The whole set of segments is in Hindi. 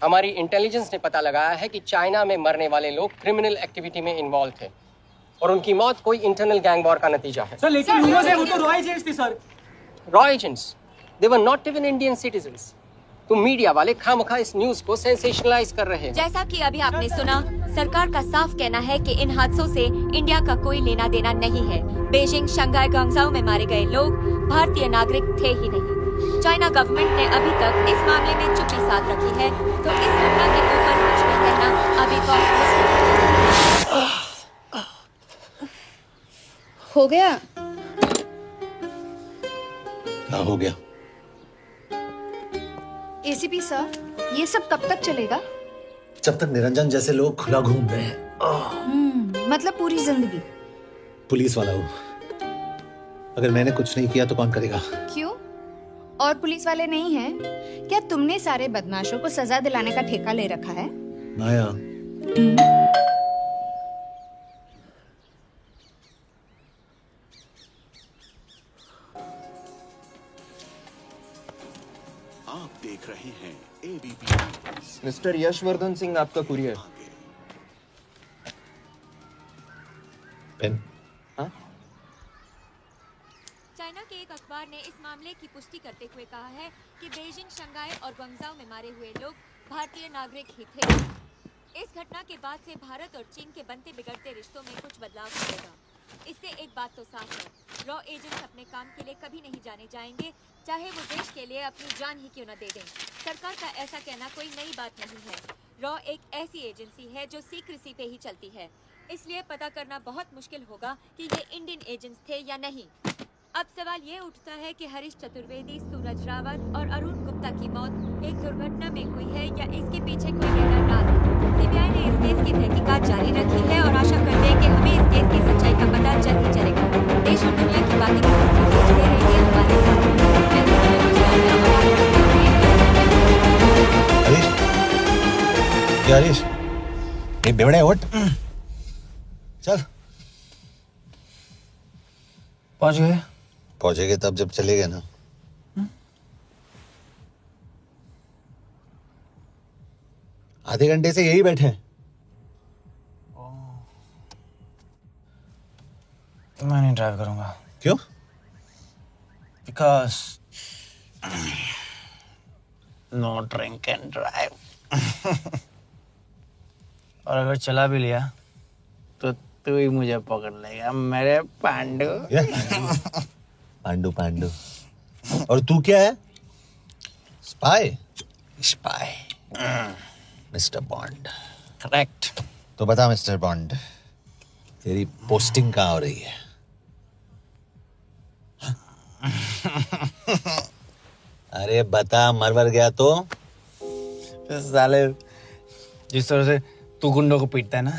हमारी इंटेलिजेंस ने पता लगाया है कि चाइना में मरने वाले लोग क्रिमिनल एक्टिविटी में इन्वॉल्व थे और उनकी मौत कोई इंटरनल गैंग वॉर का नतीजा है। सर लेकिन ह्यूमर्स है, वो तो रॉ एजेंट्स थे sir. Raw agents, they were not even Indian citizens. तुम मीडिया वाले खामखा इस न्यूज को सेंसेशनलाइज कर रहे हो। जैसा कि अभी आपने सुना, सरकार का साफ कहना है कि इन हादसों से इंडिया का कोई लेना देना नहीं है। बीजिंग, शंघाई, ग्वांगझाओ में मारे गए लोग भारतीय नागरिक थे ही नहीं। चाइना गवर्नमेंट ने अभी तक इस मामले में चुप्पी साध रखी है, तो इस घटना के ऊपर कुछ भी कहना अभी बहुत मुश्किल है। हो गया? हाँ हो गया। एसीपी सर, ये सब कब तक चलेगा? जब तक निरंजन जैसे लोग खुला घूम रहे हैं। मतलब पूरी जिंदगी? पुलिस वाला हूँ, अगर मैंने कुछ नहीं किया तो कौन करेगा? क्यों? और पुलिस वाले नहीं हैं? क्या तुमने सारे बदमाशों को सजा दिलाने का ठेका ले रखा है? माया, आप देख रहे हैं एबीपी। मिस्टर यशवर्धन सिंह, आपका कुरियर। पेन। हाँ? चाइना के एक अखबार ने इस मामले की पुष्टि करते हुए कहा है कि बीजिंग, शंघाई और ग्वांगझाओ में मारे हुए लोग भारतीय नागरिक ही थे। इस घटना के बाद से भारत और चीन के बनते बिगड़ते रिश्तों में कुछ बदलाव आएगा। इससे एक बात तो साफ है, रॉ एजेंट्स अपने काम के लिए कभी नहीं जाने जाएंगे, चाहे वो देश के लिए अपनी जान ही क्यों न दे दें। सरकार का ऐसा कहना कोई नई बात नहीं है। रॉ एक ऐसी एजेंसी है जो सीक्रेसी पे ही चलती है, इसलिए पता करना बहुत मुश्किल होगा कि ये इंडियन एजेंट्स थे या नहीं। अब सवाल ये उठता है कि हरीश चतुर्वेदी, सूरज रावत और अरुण गुप्ता की मौत एक दुर्घटना में हुई है या इसके पीछे कोई गहरा राज है। सीबीआई ने इस केस की तहकीकात जारी रखी है और आशा करते हैं कि हमें इस केस की सच्चाई का पता जल्द ही चलेगा। देश और दुनिया की बातें देखते रहिए हमारे साथ। हरीश, ये बेवड़ा है, उठ चल। पहुंच गए? पहुंचेंगे तब जब चलेगा ना। आधे घंटे से यही बैठे हैं। मैं नहीं ड्राइव करूंगा। क्यों? Because no drink and drive. और अगर चला भी लिया तो तू ही मुझे पकड़ लेगा मेरे पांडू। पांडू पांडू। और तू क्या है? Spy? Spy. Mister bond. Correct. तो बता मिस्टर बॉन्ड, तेरी पोस्टिंग कहाँ हो रही है? अरे बता, मरवर गया तो? साले जिस तरह से तू गुंडों को पीटता है ना,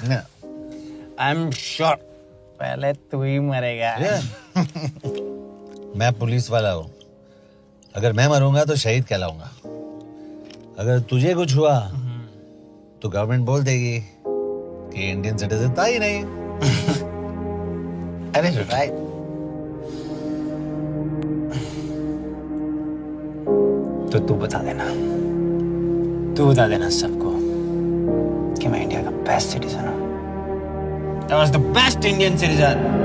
आई एम श्योर पहले तू ही मरेगा। मैं पुलिस वाला हूँ, अगर मैं मरूंगा तो शहीद कहलाऊंगा। अगर तुझे कुछ हुआ तो गवर्नमेंट बोल देगी कि इंडियन सिटीजन था ही नहीं। अरे राइट। तो तू बता देना सबको कि मैं इंडिया का बेस्ट सिटीजन हूँ। I was the best Indian citizen.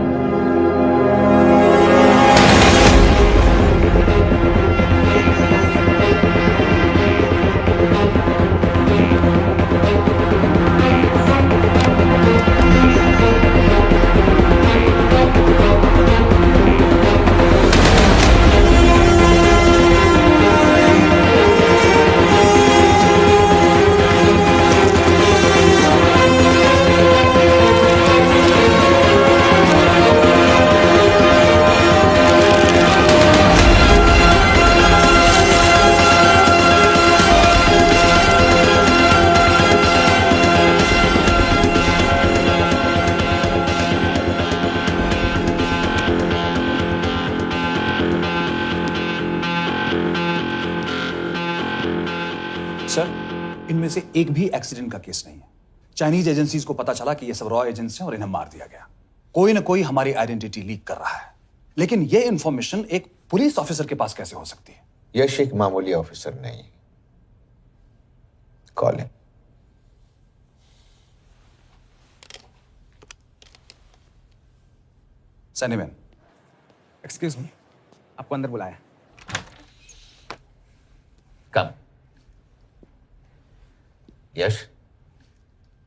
Sir, इनमें से एक भी एक्सीडेंट का केस नहीं है। चाइनीज एजेंसीज को पता चला कि ये सब रॉ एजेंट्स हैं और इन्हें मार दिया गया। कोई ना कोई हमारी आइडेंटिटी लीक कर रहा है, लेकिन ये इंफॉर्मेशन एक पुलिस ऑफिसर के पास कैसे हो सकती है? यश एक मामूली ऑफिसर नहीं, call him. Sunny man, excuse me, आपको अंदर बुलाया। Come. Yash,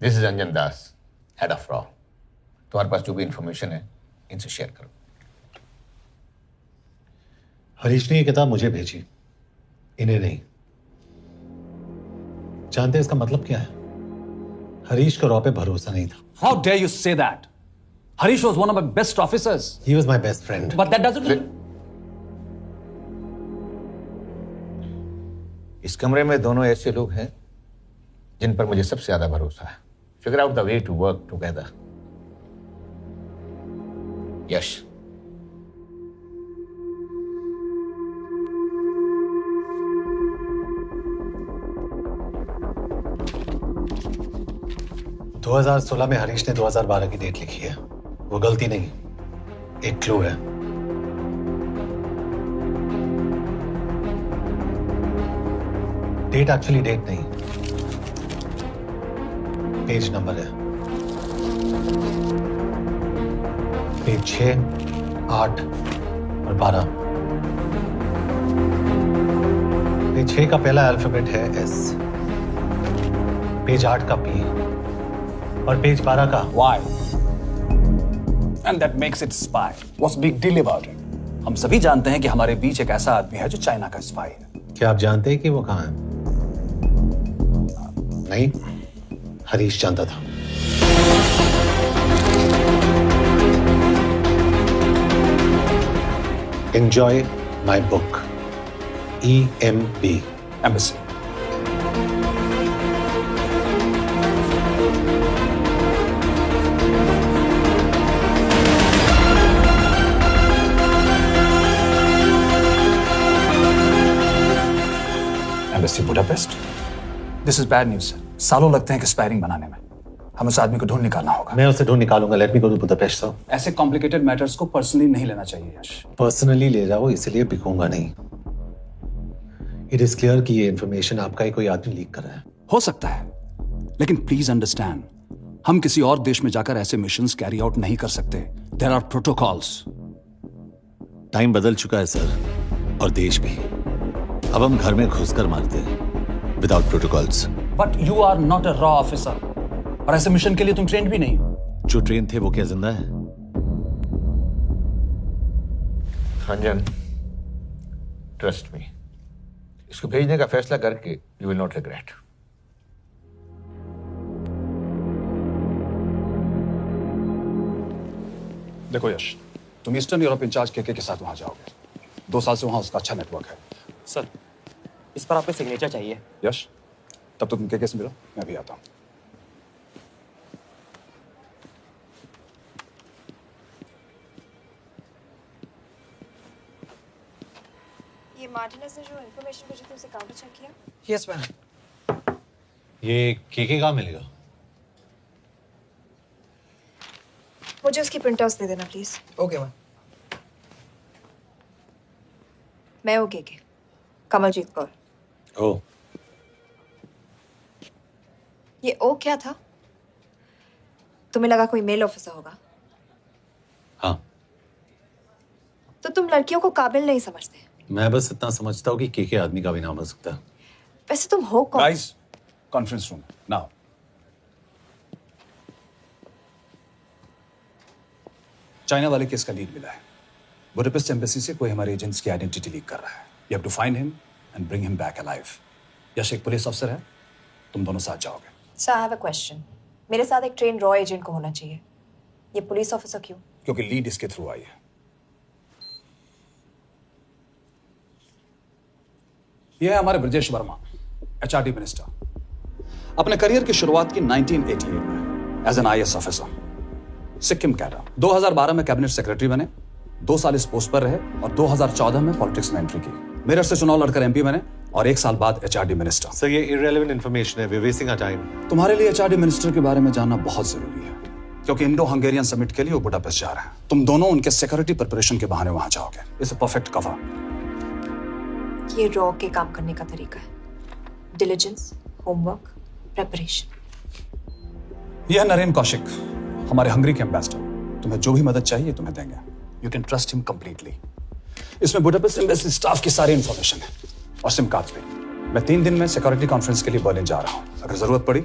this is Anjan Das, head of रॉ। तुम्हारे पास जो भी इंफॉर्मेशन है इनसे शेयर करो। हरीश ने ये किताब मुझे भेजी, इन्हें नहीं। जानते हैं इसका मतलब क्या है? हरीश को रॉ पे भरोसा नहीं था। How dare you say that? Harish was one of my best officers. He was my best friend. But that doesn't mean इस कमरे में दोनों ऐसे लोग हैं जिन पर मुझे सबसे ज्यादा भरोसा है। Figure out the way to work together. Yash, दो 2016 में हरीश ने 2012 की डेट लिखी है। वो गलती नहीं, एक क्लू है। डेट एक्चुअली डेट नहीं, पेज नंबर है। पेज 6, 8 और 12। पेज 6 का पहला अल्फाबेट है एस, पेज 8 का पी और पेज 12 का why? And that makes it spy. What's big deal about it? हम सभी जानते हैं कि हमारे बीच एक ऐसा आदमी है जो चाइना का स्पाई है। क्या आप जानते हैं कि वो कहाँ है? नहीं, हरीश जानता था। Enjoy my book. EMB. Embassy. Embassy Budapest. This is bad news, sir. सालों लगते हैं एक्सपायरिंग बनाने में। हमें उस आदमी को ढूंढ निकालना होगा। मैं उसे ढूंढ निकालूंगा। Let me go to Budapest sir. ऐसे कॉम्प्लिकेटेड मैटर्स को पर्सनली नहीं लेना चाहिए यश। पर्सनली ले जाओ, इसलिए बिकूंगा नहीं। इट इज क्लियर कि ये इंफॉर्मेशन आपका ही कोई आदमी लीक कर रहा है। हो सकता है, लेकिन प्लीज अंडरस्टैंड, हम किसी और देश में जाकर ऐसे मिशंस कैरी आउट नहीं कर सकते। There are protocols. टाइम बदल चुका है सर, और देश भी। अब हम घर में घुसकर मारते हैं without protocols. But you are not a रॉ ऑफिसर, और ऐसे मिशन के लिए तुम ट्रेंड भी नहीं हो। जो ट्रेन थे वो क्या जिंदा है? अंजन, ट्रस्ट मी, इसको भेजने का फैसला करके यू विल नॉट रिग्रेट। देखो यश, तुम ईस्टर्न यूरोप इंचार्ज के साथ वहां जाओगे। 2 साल से वहां उसका अच्छा नेटवर्क है। सर, इस पर आपके सिग्नेचर चाहिए। यश, तब तो तुम के से मिलो, मैं भी आता हूं। ये मार्टिनेज ने जो इन्फॉर्मेशन भेजी थी उसे काउंटर चेक किया? Yes ma'am. ये केके कहाँ मिलेगा? मुझे उसकी प्रिंटआउट्स दे देना प्लीज। Okay ma'am. मैं हूँ केके, कमलजीत कौर। ओ, ये ओ क्या था? तुम्हें लगा कोई मेल ऑफिसर होगा? हाँ। तो तुम लड़कियों को काबिल नहीं समझते। मैं बस इतना समझता हूँ कि केके आदमी का भी नाम हो सकता है। वैसे तुम हो कौन? Guys, conference room now. China वाले केस का लीड मिला है। बुडापेस्ट एम्बेसी से कोई हमारे एजेंट्स की आइडेंटिटी लीक कर रहा है। You have to find him and bring him back alive. Yash एक पुलिस अफसर है, तुम दोनों साथ जाओगे। Sir, I have a question. मेरे साथ एक ट्रेन रॉ एजेंट को होना चाहिए, ये पुलिस ऑफिसर क्यों? क्योंकि लीड इसके थ्रू आई है। यह है हमारे ब्रजेश वर्मा, एचआरडी मिनिस्टर। अपने करियर की शुरुआत की 1988 में as an IAS officer, Sikkim cadre. 2012 में कैबिनेट सेक्रेटरी बने, 2 साल इस पोस्ट पर रहे और 2014 में पॉलिटिक्स में एंट्री की। मेरठ से चुनाव लड़कर एमपी बने और 1 साल बाद एचआरडी मिनिस्टर। सर, ये इररेलेवेंट इंफॉर्मेशन है, वी वेस्टिंग आवर टाइम। तुम्हारे लिए एचआरडी मिनिस्टर के बारे में जानना बहुत जरूरी है, क्योंकि इंडो हंगेरियन समिट के लिए वो बुडापेस्ट जा रहे हैं। तुम दोनों उनके सिक्योरिटी प्रिपरेशन के बहाने वहां जाओगे। It's a perfect cover. ये रॉ के काम करने का तरीका है। Diligence, homework, preparation. यह नरेन कौशिक, हमारे हंगरी के एम्बेसडर। तुम्हें जो भी मदद चाहिए तुम्हें देंगे। You can trust him completely. इसमें बुडापेस्ट एम्बेसी स्टाफ की सारी इंफॉर्मेशन है और सिम कार्ड्स भी। मैं 3 दिन में सिक्योरिटी कॉन्फ्रेंस के लिए बर्लिन जा रहा हूँ। अगर जरूरत पड़ी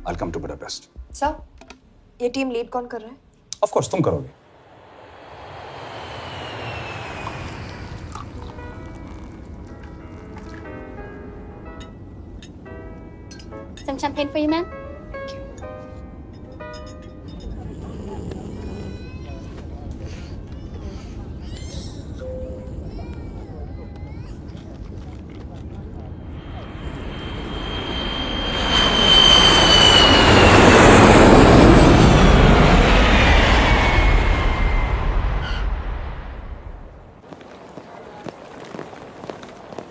आई कम टू बुडापेस्ट। सर, ये टीम लीड कौन कर रहा है? ऑफ कोर्स तुम करोगे। Some champagne for you, ma'am?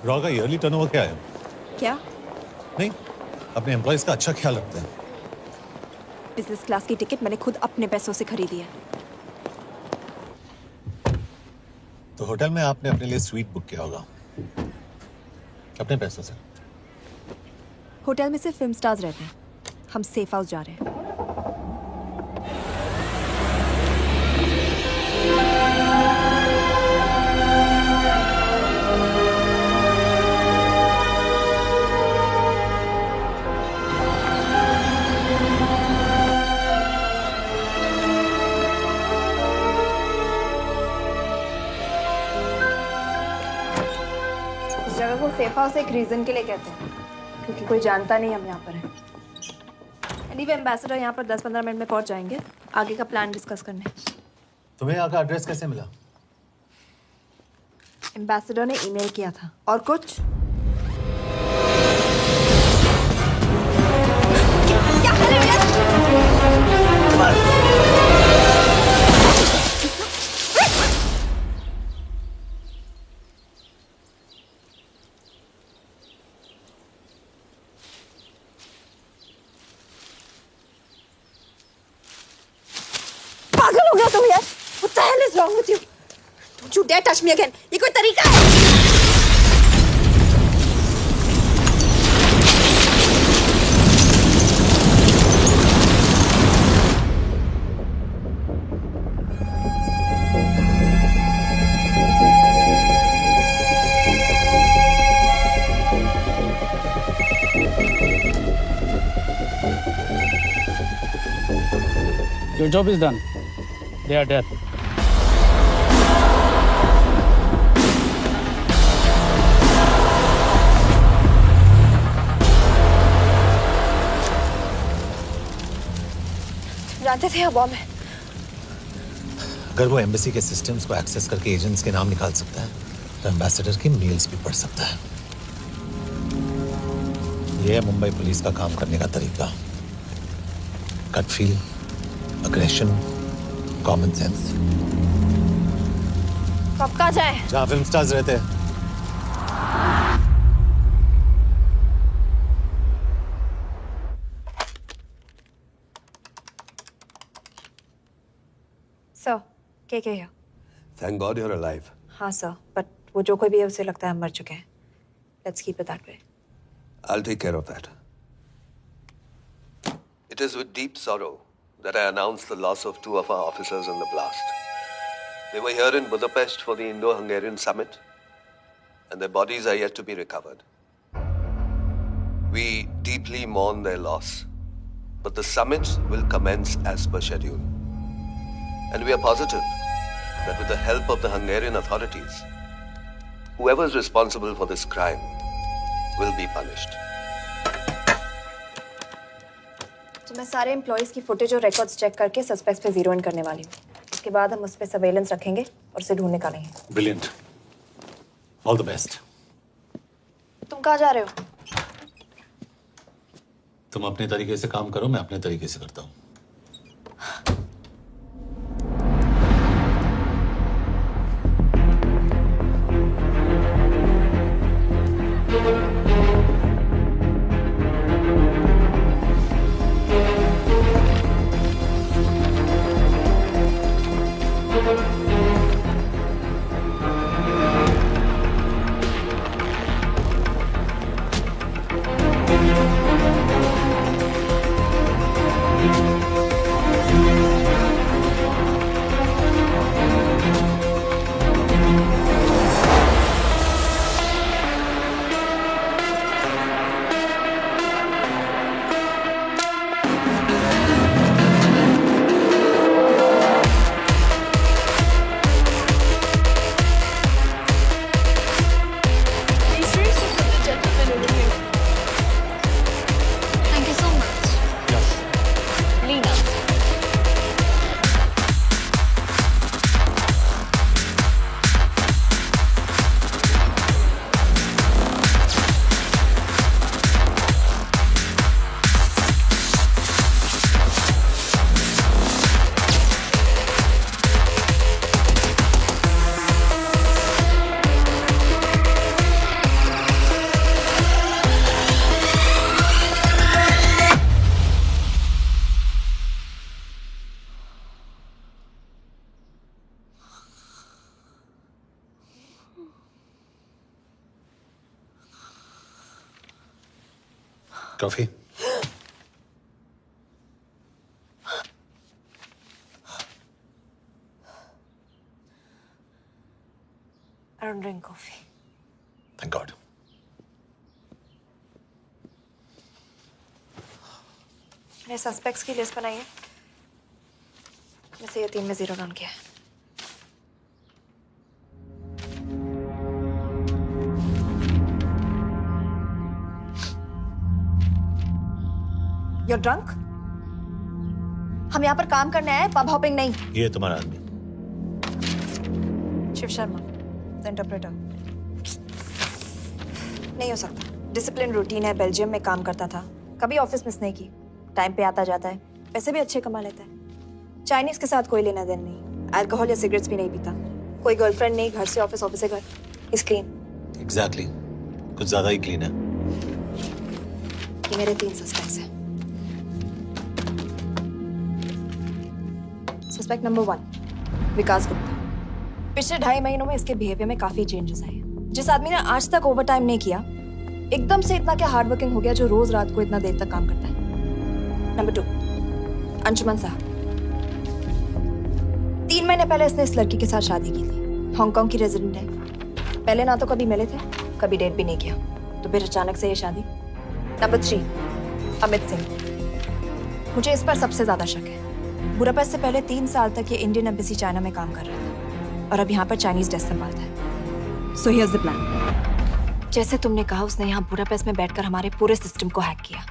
Raw का ईयरली टर्नओवर क्या है? क्या? नहीं, अपने एम्प्लॉयज का अच्छा ख्याल रखते हैं। बिजनेस क्लास की टिकट मैंने खुद अपने पैसों से खरीदी है। तो होटल में आपने अपने लिए स्वीट बुक किया होगा अपने पैसों से। होटल में सिर्फ फिल्म स्टार्स रहते हैं। हम सेफ हाउस जा रहे हैं। इस जगह को सेफ हाउस एक रीजन के लिए कहते हैं, क्योंकि कोई जानता नहीं हम यहाँ पर हैं। एनीवे एम्बेसडर यहाँ पर 10-15 मिनट में पहुँच जाएंगे आगे का प्लान डिस्कस करने। तुम्हें यहाँ का एड्रेस कैसे मिला? एम्बेसडर ने ईमेल किया था। और कुछ? क्या कर रहे हो? पागल हो गया तुम यार? What the hell is wrong with you? Don't you dare touch me again. ये कोई तरीका है? Your job is done. They are dead. जानते थे बॉम्ब है। अगर वो एम्बेसी के सिस्टम्स को एक्सेस करके एजेंट्स के नाम निकाल सकता है तो एम्बेसडर की मेल्स भी पढ़ सकता है। ये है मुंबई पुलिस का काम करने का तरीका। Gut feel, aggression, common sense. कब कहाँ जाए? जहाँ फिल्म स्टार्स रहते हैं। सर, के here? Thank God you're alive. हाँ सर, बट वो जो कोई भी है उसे लगता है हम मर चुके हैं। Let's keep it that way. I'll take care of that. It is with deep sorrow that I announce the loss of 2 of our officers in the blast. They were here in Budapest for the Indo-Hungarian summit, and their bodies are yet to be recovered. We deeply mourn their loss, but the summit will commence as per schedule. And we are positive that with the help of the Hungarian authorities, whoever is responsible for this crime will be punished. तो मैं सारे एम्प्लॉइज की फुटेज और रिकॉर्ड्स चेक करके सस्पेक्ट्स पे जीरो इन करने वाली हूँ। उसके बाद हम उस पर सर्वेलेंस रखेंगे और उसे ढूंढ निकालेंगे। Brilliant. All the best. तुम कहाँ जा रहे हो? तुम अपने तरीके से काम करो, मैं अपने तरीके से करता हूँ। Coffee? I don't drink coffee. Thank God. मैंने सस्पेक्ट्स की लिस्ट बनाई है, वैसे ये 3 में 0 डाउन किया है। You're drunk? हम यहाँ पर काम करने आए, पब हॉपिंग नहीं। ये तुम्हारा आदमी। Shiv Sharma, the interpreter. नहीं हो सकता। डिसिप्लिन रूटीन है, बेल्जियम में काम करता था, कभी ऑफिस मिस नहीं की, टाइम पे आता जाता है, पैसे भी अच्छे कमा लेता है। चाइनीज के साथ कोई लेना देना नहीं, अल्कोहल या सिगरेट्स भी नहीं पीता, कोई गर्लफ्रेंड नहीं, घर से ऑफिस, ऑफिस से घर। Is clean. एग्जैक्टली, कुछ ज्यादा ही क्लीन है। ये मेरे 3 सस्पेक्ट्स हैं। सस्पेक्ट नंबर 1, विकास गुप्ता। पिछले 2.5 महीनों में इसके बिहेवियर में काफी चेंजेस आए हैं। जिस आदमी ने आज तक ओवर टाइम नहीं किया, एकदम से इतना क्या हार्ड वर्किंग हो गया जो रोज रात को इतना देर तक काम करता है। नंबर 2, अंशुमन साहब। 3 महीने पहले इसने इस लड़की के साथ शादी की थी, हांगकांग की रेजिडेंट है। पहले ना तो कभी मिले थे, कभी डेट भी नहीं किया, तो फिर अचानक से ये शादी। नंबर 3, अमित सिंह। मुझे इस पर सबसे ज्यादा शक है। बुडापेस्ट से पहले 3 साल तक ये इंडियन एम्बेसी चाइना में काम कर रहा था और अब यहाँ पर चाइनीज डेस्क संभालता है। So here's the plan. जैसे तुमने कहा, उसने यहाँ बुडापेस्ट में बैठकर हमारे पूरे सिस्टम को हैक किया।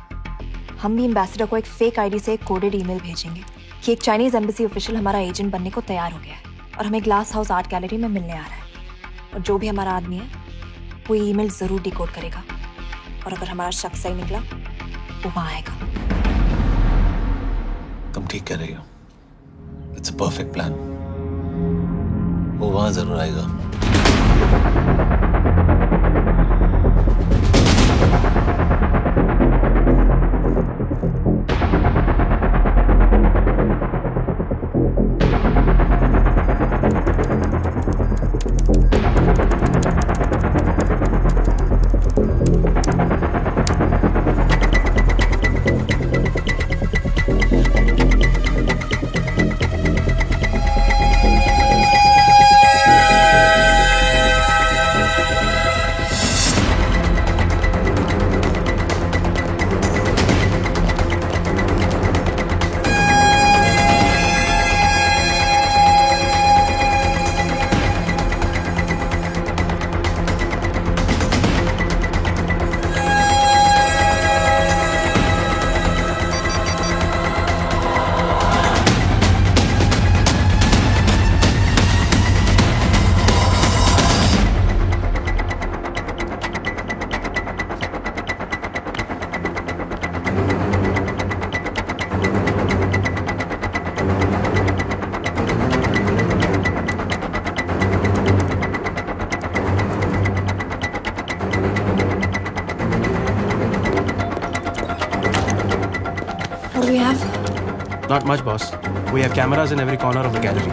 हम भी एम्बेसडर को एक फेक आईडी से एक कोडेड ईमेल भेजेंगे कि एक चाइनीज एम्बेसी ऑफिशियल हमारा एजेंट बनने को तैयार हो गया है और हमें ग्लास हाउस आर्ट गैलरी में मिलने आ रहा है। और जो भी हमारा आदमी है वो ईमेल जरूर डिकोड करेगा और अगर हमारा शक सही निकला वो वहां आएगा। तुम ठीक कह रही हो। It's a perfect plan. वो वहां जरूर आएगा। Not much, boss. We have cameras in every corner of the gallery.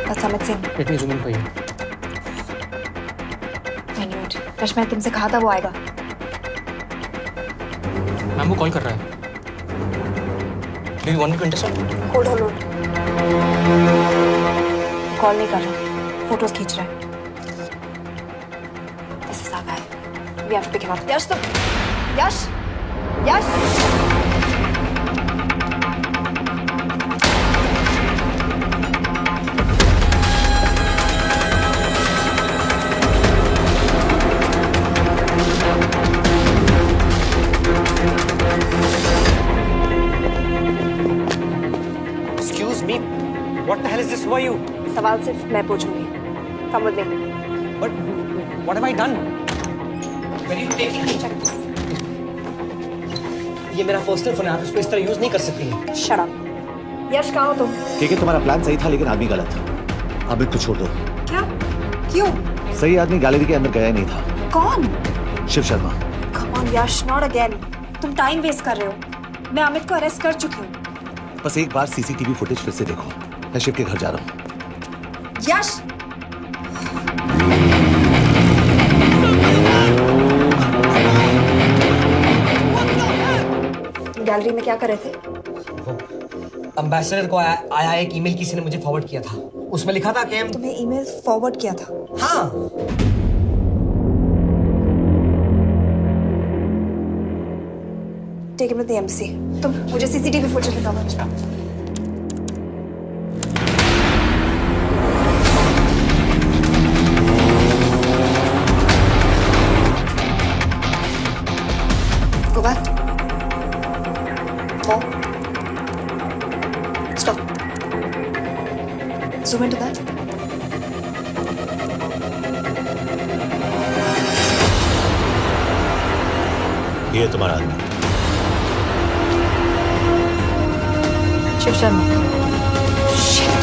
That's Amit Singh. Let me zoom in for you. I knew it. Rush, मैं तुमसे कहा था वो आएगा। मैम वो कॉल कर रहा है। Do you want me to intercept? Hold. Call नहीं कर रहा, फोटोज खींच रहा है। This is our guy. We have to pick him up. यश तुम, यश। What the hell is this? Who are you? सवाल सिर्फ मैं पूछूंगी। Come with me. But what have I done? ये मेरा पर्सनल फोन है, आप इसको इस तरह यूज नहीं कर सकती। Shut up. यश कहाँ हो तुम? ठीक है, तुम्हारा प्लान सही था लेकिन आदमी गलत था। अमित को छोड़ दो। क्या? क्यों? सही आदमी गैलरी के अंदर गया ही नहीं था। कौन? Shiv Sharma. Come on Yash, not again. तुम टाइम वेस्ट कर रहे हो। मैं अमित को अरेस्ट कर चुकी हूँ। बस एक बार सीसीटीवी फुटेज फिर से देखो। मैं शिव के घर जा रहा हूँ। यश! गैलरी में क्या कर रहे थे? एम्बेसडर को आया एक ईमेल किसी ने मुझे फॉरवर्ड किया था। उसमें लिखा था कि तुम्हें ईमेल फॉरवर्ड किया था? हाँ। Take him to the embassy. तुम मुझे सीसीटीवी फुटेज दिखाओ। Go back. More. Stop. Zoom into that. ये तुम्हारा आदमी। शिव शर्मा। Shit.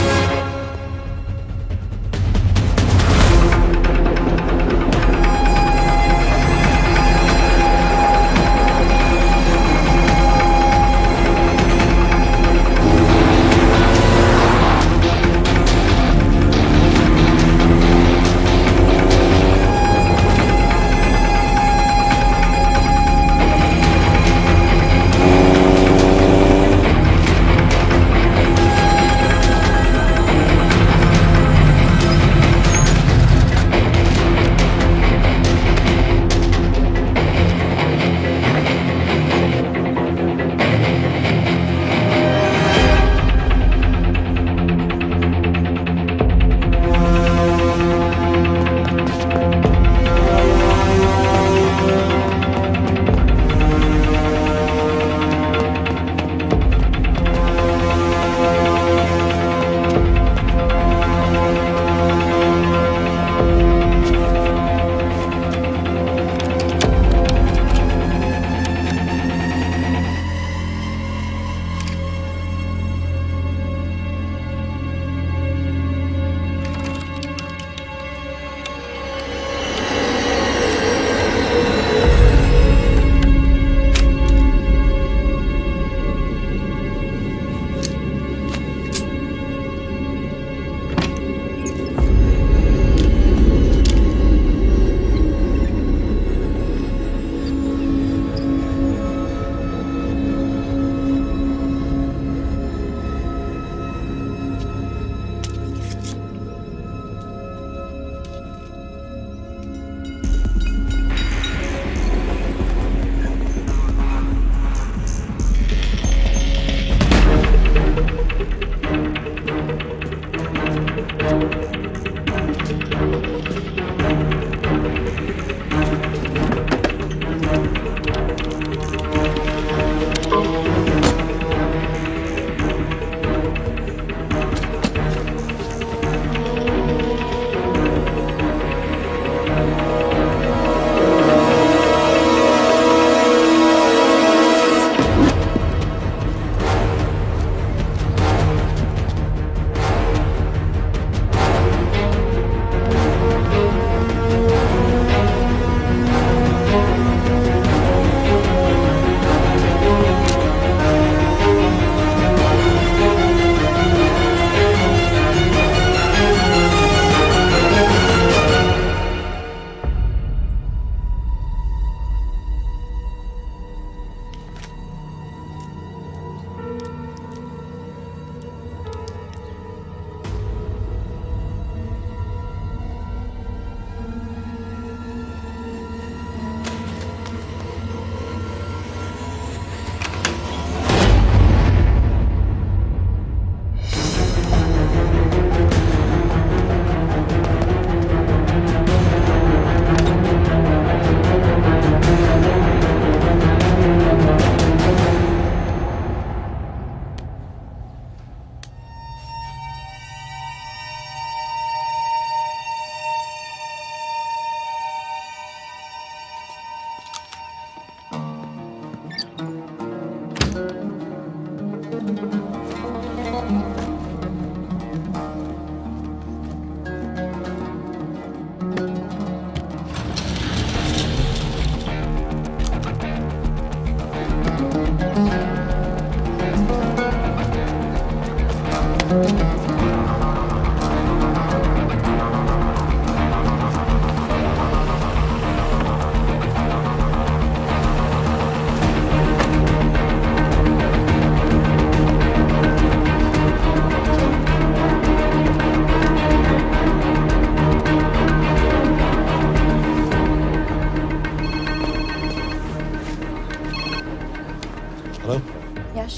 हेलो यश,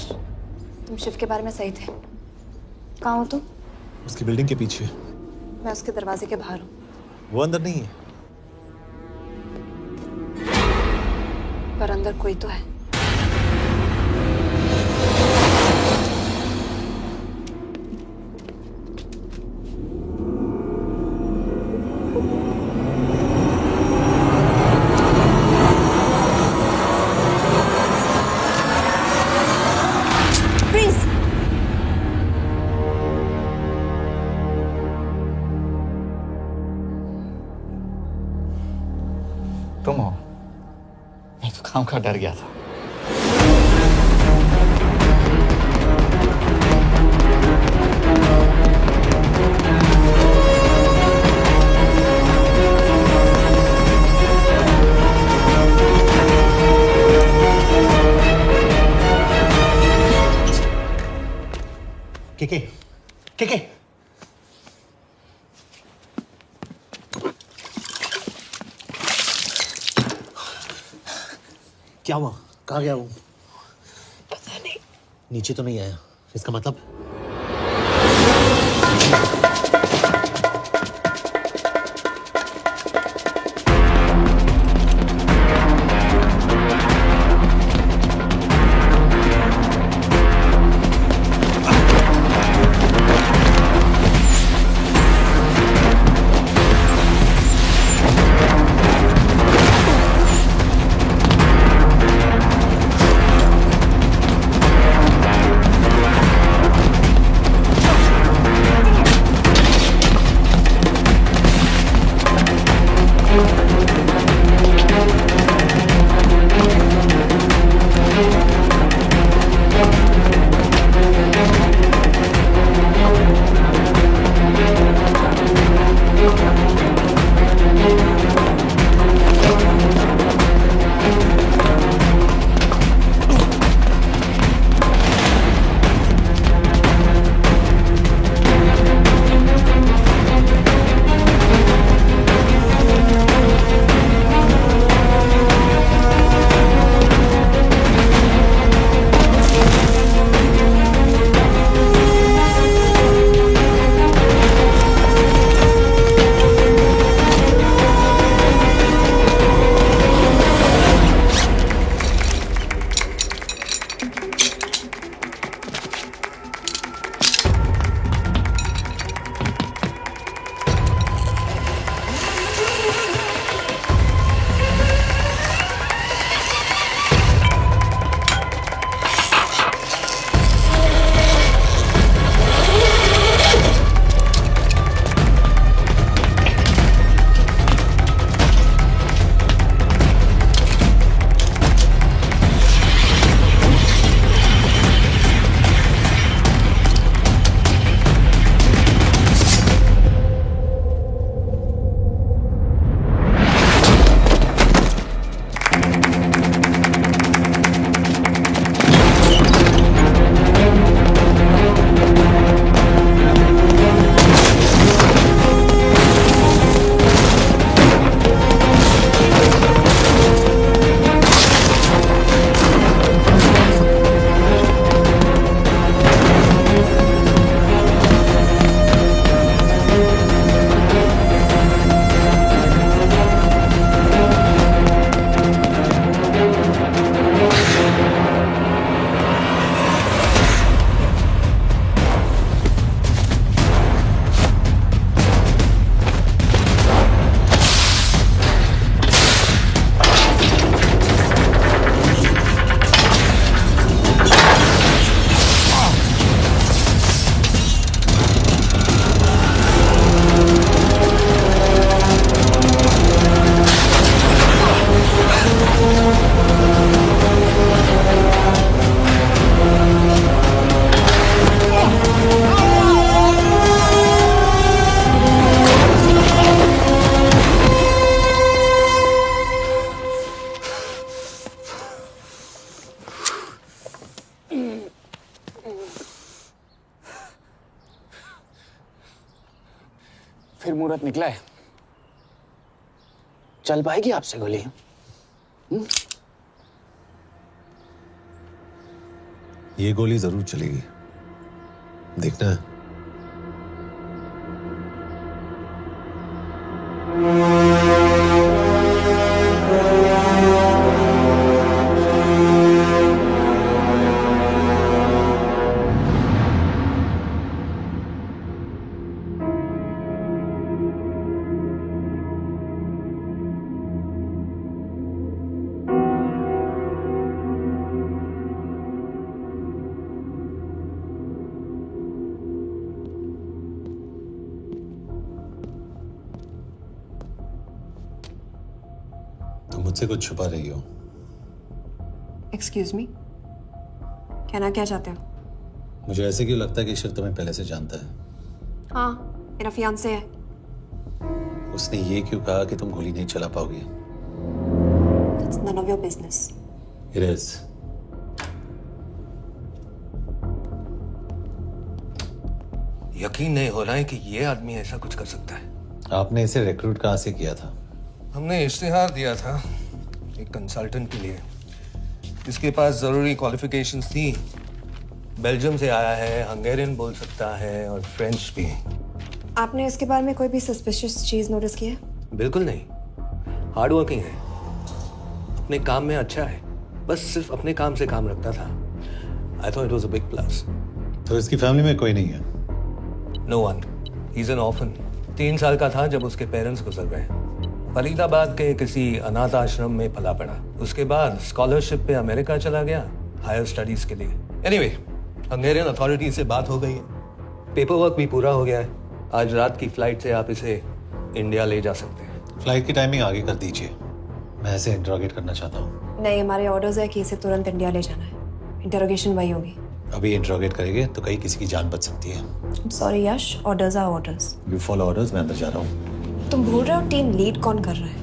तुम शिव के बारे में सही थे। कहाँ हो तुम? उसकी बिल्डिंग के पीछे। मैं उसके दरवाजे के बाहर हूँ। वो अंदर नहीं है। पर अंदर कोई तो है। तुम हो? मैं तो काम का डर गया था। के क्या हुआ? कहाँ गया वो? पता नहीं। नीचे तो नहीं आया, इसका मतलब? फिर मुहूर्त निकला है। चल पाएगी आपसे गोली? ये गोली जरूर चलेगी, देखना है। मुझसे कुछ छुपा रही हो। एक्सक्यूज मी, कहना क्या चाहते हो? मुझे ऐसे क्यों लगता है कि ईश्वर तुम्हें पहले से जानता है? हाँ, मेरा फियांसे है। उसने ये क्यों कहा कि तुम गोली नहीं चला पाओगी? It's none of your business. It is. यकीन नहीं हो रहा है कि ये आदमी ऐसा कुछ कर सकता है। आपने इसे रिक्रूट कहाँ से किया था? हमने इश्तिहार दिया था एक कंसल्टेंट के लिए, जिसके पास जरूरी क्वालिफिकेशंस थी। बेल्जियम से आया है, हंगेरियन बोल सकता है और फ्रेंच भी। आपने इसके बारे में कोई भी सस्पिशियस चीज नोटिस की है? बिल्कुल नहीं, हार्ड वर्किंग है, अपने काम में अच्छा है, बस सिर्फ अपने काम से काम रखता था। I thought it was a big plus. तो इसकी फैमिली में कोई नहीं है? No one, he is an orphan. 3 साल का था जब उसके पेरेंट्स गुजर गए। फरीदाबाद के किसी अनाथ आश्रम में पला पड़ा। उसके बाद स्कॉलरशिप पे अमेरिका चला गया हायर स्टडीज के लिए। एनीवे, हंगेरियन अथॉरिटी से बात हो गई है, पेपर वर्क भी पूरा हो गया है। आज रात की फ्लाइट से आप इसे इंडिया ले जा सकते हैं। फ्लाइट की टाइमिंग आगे कर दीजिए, मैं इसे इंटरोगेट करना चाहता हूँ। नहीं, हमारे ऑर्डर्स है कि इसे तुरंत इंडिया ले जाना है। इंटरोगेशन वही होगी। अभी इंटरोगेट करेंगे तो कहीं किसी की जान बच सकती है। Sorry Yash, orders are orders. You follow orders, मैं अंदर जा रहा हूँ। तुम भूल रहे हो टीम लीड कौन कर रहा है?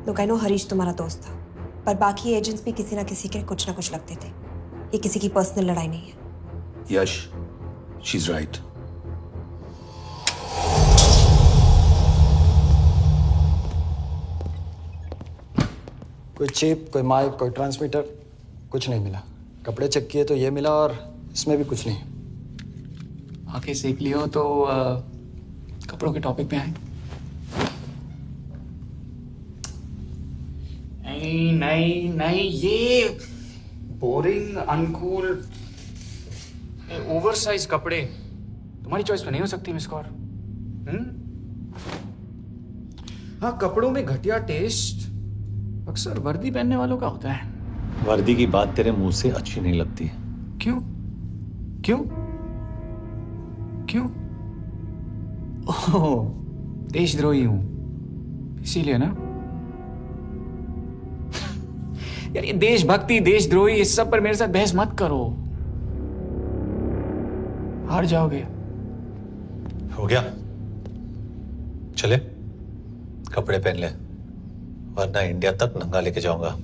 लोग आई नो हरीश तुम्हारा दोस्त था, पर बाकी एजेंट्स भी किसी ना किसी के कुछ ना कुछ लगते थे। ये किसी की पर्सनल लड़ाई नहीं है। यश, शी इज राइट। कोई चिप, कोई माइक, कोई ट्रांसमीटर, कुछ नहीं मिला। कपड़े चेक किए तो ये मिला और इसमें भी कुछ नहीं। आके सीख लियो तो कपड़ों के टॉपिक पे आए। नहीं नहीं नहीं, ये बोरिंग, अनकूल, ओवरसाइज कपड़े तुम्हारी चॉइस पे नहीं हो सकती मिस कौर। हाँ, कपड़ों में घटिया टेस्ट अक्सर वर्दी पहनने वालों का होता है। वर्दी की बात तेरे मुंह से अच्छी नहीं लगती। क्यों क्यों क्यों? ओह, देशद्रोही हूं इसीलिए ना। यार ये देशभक्ति, देशद्रोही, इस सब पर मेरे साथ बहस मत करो, हार जाओगे। हो गया, चले कपड़े पहन ले, वरना इंडिया तक नंगा लेके जाऊंगा।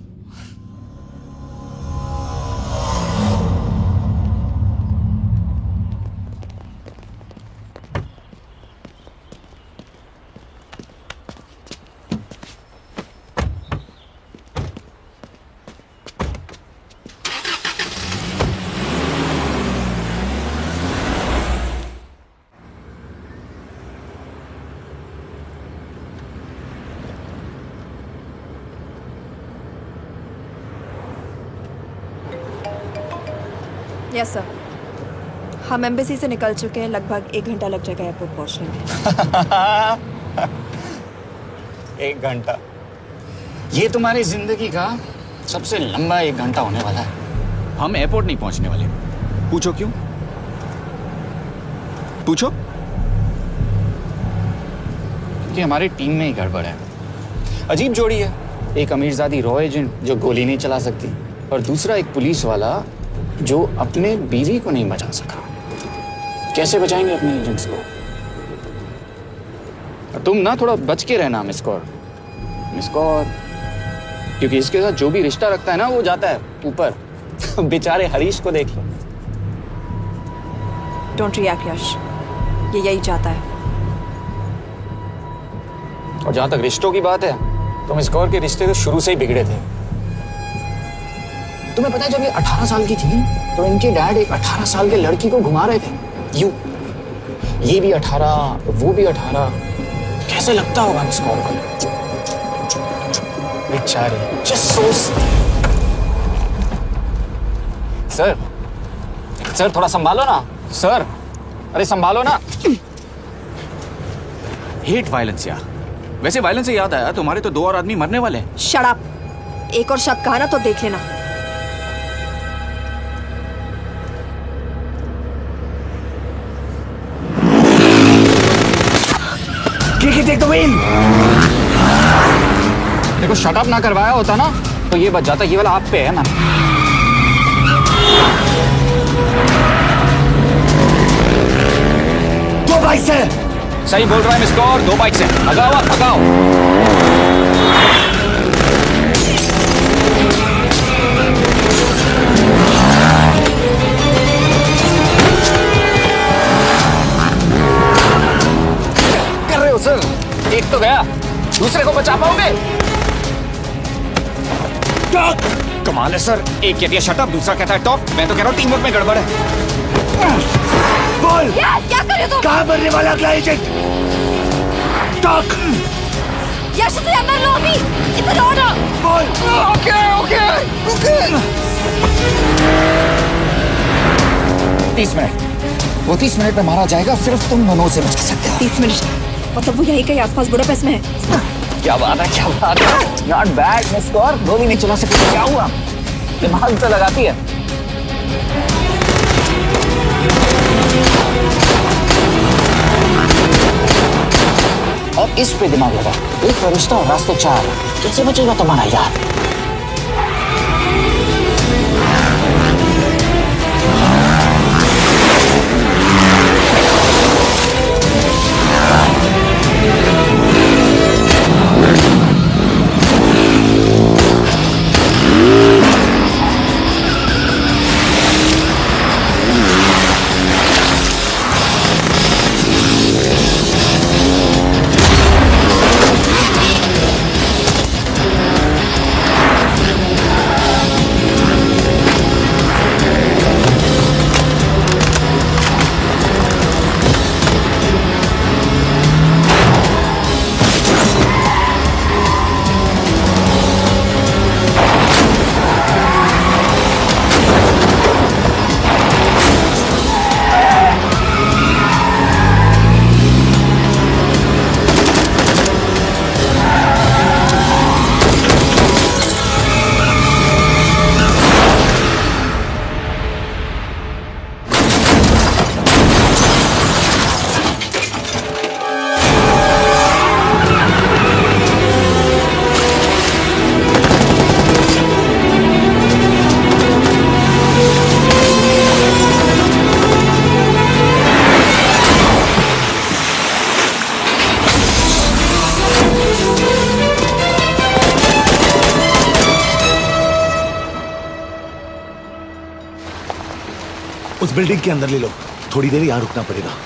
यस सर, हम एम्बेसी से निकल चुके हैं। लगभग 1 घंटा लग जाएगा एयरपोर्ट पहुंचने में। 1 घंटा? ये तुम्हारी जिंदगी का सबसे लंबा 1 घंटा होने वाला है। हम एयरपोर्ट नहीं पहुंचने वाले। पूछो क्यों? पूछो। क्योंकि हमारी टीम में ही गड़बड़ है। अजीब जोड़ी है, एक अमीरजादी रॉ एजेंट जो गोली नहीं चला सकती, और दूसरा एक पुलिस वाला जो अपने बीवी को नहीं बचा सका। कैसे बचाएंगे अपने एजेंट्स को? तुम ना थोड़ा बच के रहना मिस कौर, क्योंकि इसके साथ जो भी रिश्ता रखता है ना वो जाता है ऊपर। बेचारे हरीश को देख लो। डोंट रिएक्ट यश, ये यही चाहता है। और जहां तक रिश्तों की बात है, तो मिस कौर के रिश्ते तो शुरू से ही बिगड़े थे। तुम्हें पता है जब ये 18 साल की थी तो इनके डैड एक 18 साल के लड़की को घुमा रहे थे। ये भी 18, वो भी 18। कैसे लगता होगा इस कॉल को? बेचारे। Just so सर थोड़ा संभालो ना सर। अरे संभालो ना। हेट वायलेंस यार। वैसे वायलेंस से याद आया, तुम्हारे तो 2 और आदमी मरने वाले हैं। Shut up. एक और शब्द कहा ना तो देख लेना। Take the wheel. देखो शट अप ना करवाया होता ना तो ये बच जाता। ये वाला आप पे है ना। दो बाइक से। सही बोल रहा है मिस्टर और 2 बाइक से। भगाओ आप भगाओ। कर रहे हो सर? एक तो गया, दूसरे को बचा पाओगे? कमाल है सर। एक कहती है शट अप, दूसरा कहता है टॉप। मैं तो कह रहा हूँ टीम वर्क में गड़बड़ है। बोल क्या कर रहे हो तुम? कहाँ मरने वाला अगला एजेंट? टॉक। यश से अंदर लो अभी। It's an order. बोल। Okay 30 minute. वो 30 मिनट में मारा जाएगा। सिर्फ तुम दोनों से बचा सकते हो। 30 मिनट मतलब वो यहीं कहीं आसपास बुडापेस्ट में है। क्या बात है, क्या बात है। Not bad miss Kaur. गोली नहीं चला सकती। क्या हुआ? दिमाग तो लगाती है। और इस पे दिमाग लगा। एक फरिश्ता और रास्ते 4। कैसे बचेगा तुम्हारा यार? उस बिल्डिंग के अंदर ले लो। थोड़ी देर यहाँ रुकना पड़ेगा।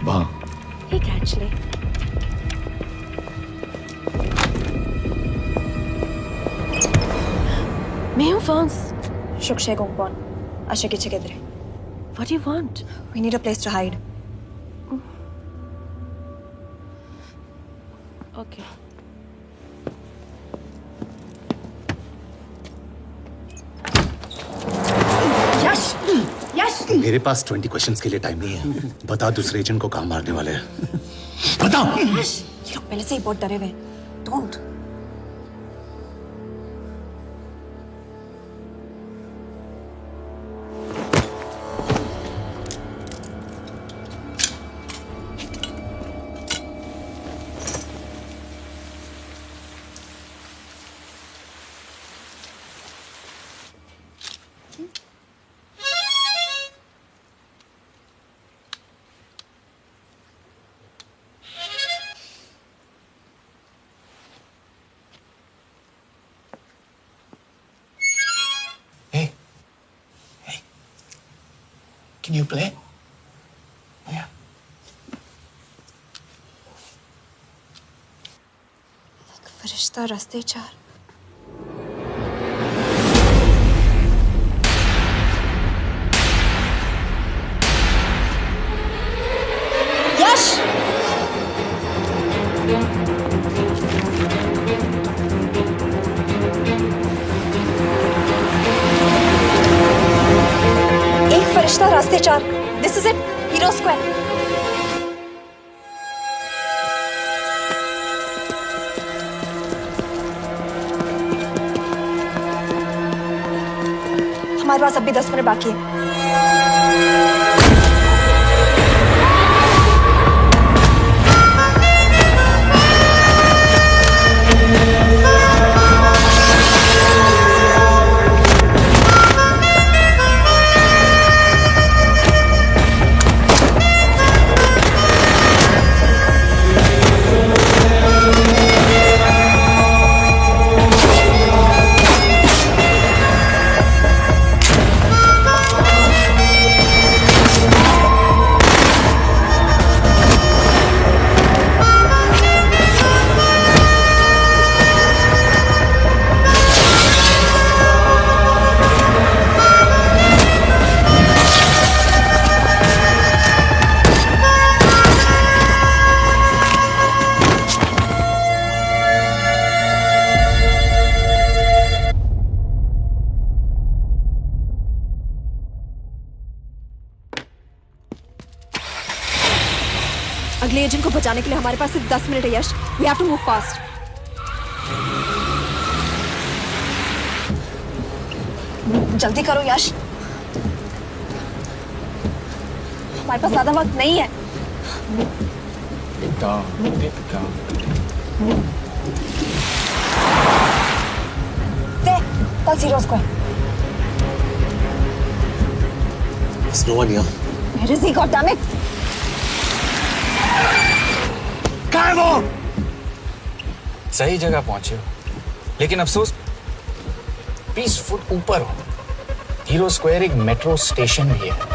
वहाँ Hey, actually. मैं हूँ Fons. Shukshay Gongpon. Asha kiche kedre. What do you want? We need a place to hide. Okay. यश! यश! मेरे पास 20 क्वेश्चंस के लिए टाइम नहीं है। बता दूसरे एजेंट को कहाँ मारने वाले हैं। बता। यश! ये लोग पहले से ही बहुत डरे हुए हैं। Don't. Can you play? Yeah. फरिश्ता रास्ते चार। यश! एक फरिश्ता रास्ते चार। This is it, hero square. हमारे पास अभी 10 मिनट बाकी है। अगले एजेंट को बचाने के लिए हमारे पास सिर्फ 10 मिनट है Yash. We have to move fast. जल्दी करो यश, हमारे पास ज्यादा वक्त नहीं है। That's Zero Square. There's no one here. Where is he? God damn it! कहाँ है वो? सही जगह पहुंचे हो, लेकिन अफसोस 20 फुट ऊपर हो। हीरो स्क्वायर एक मेट्रो स्टेशन भी है।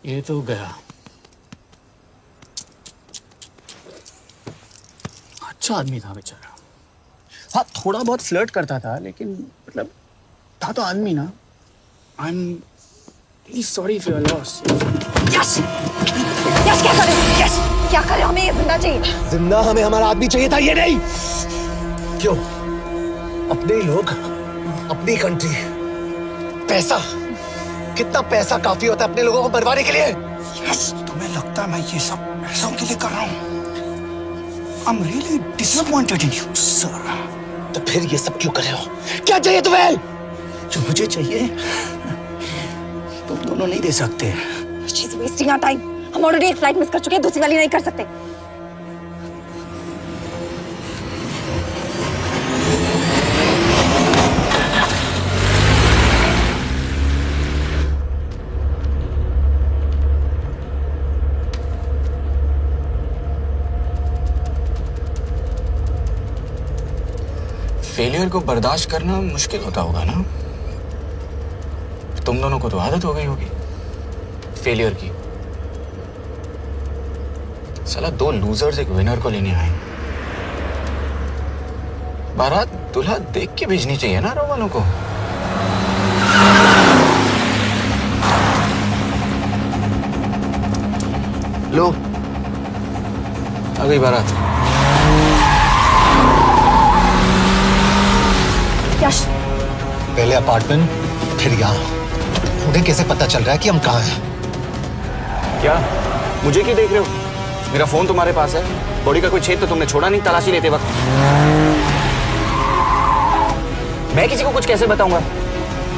ये तो गया। अच्छा आदमी था बेचारा। हाँ, थोड़ा बहुत फ्लर्ट करता था, लेकिन मतलब था तो आदमी ना। I am really sorry for your loss. Yash! Yash क्या करे? यश क्या करे? हमें ये जिंदा चाहिए। जिंदा हमें हमारा आदमी चाहिए था, ये नहीं। क्यों? अपने लोग, अपनी कंट्री, पैसा, कितना पैसा काफी होता है अपने लोगों को मरवाने के लिए? यस, तुम्हें लगता है मैं ये सब पैसों के लिए कर रहा हूँ? I'm really disappointed in you, sir. तो फिर ये सब क्यों कर रहे हो? क्या चाहिए तुम्हें? जो मुझे चाहिए तुम दोनों नहीं दे सकते। She's wasting our time. हम ऑलरेडी एक फ्लाइट मिस कर चुके हैं, दूसरी वाली नहीं कर सकते। फेलियर को बर्दाश्त करना मुश्किल होता होगा ना? तुम दोनों को तो आदत हो गई होगी फेलियर की। साला 2 लूजर्स एक विनर को लेने आए। बारात दूल्हा देख के भेजनी चाहिए ना रो वालों को। लो, आ गई बारात। यश, पहले अपार्टमेंट, फिर यहाँ। उन्हें कैसे पता चल रहा है कि हम कहाँ हैं? क्या मुझे क्यों देख रहे हो? मेरा फोन तुम्हारे पास है। बॉडी का कोई छेद तो तुमने छोड़ा नहीं तलाशी लेते वक्त। मैं किसी को कुछ कैसे बताऊंगा?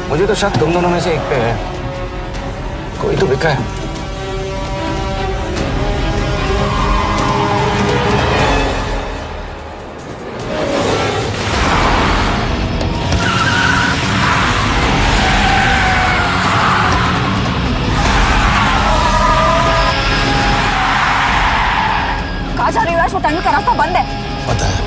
मुझे तो शक तुम दोनों में से एक पे है। कोई तो बिका है। कहाँ जा रही हो यश? वो टनल का रास्ता बंद है। पता है।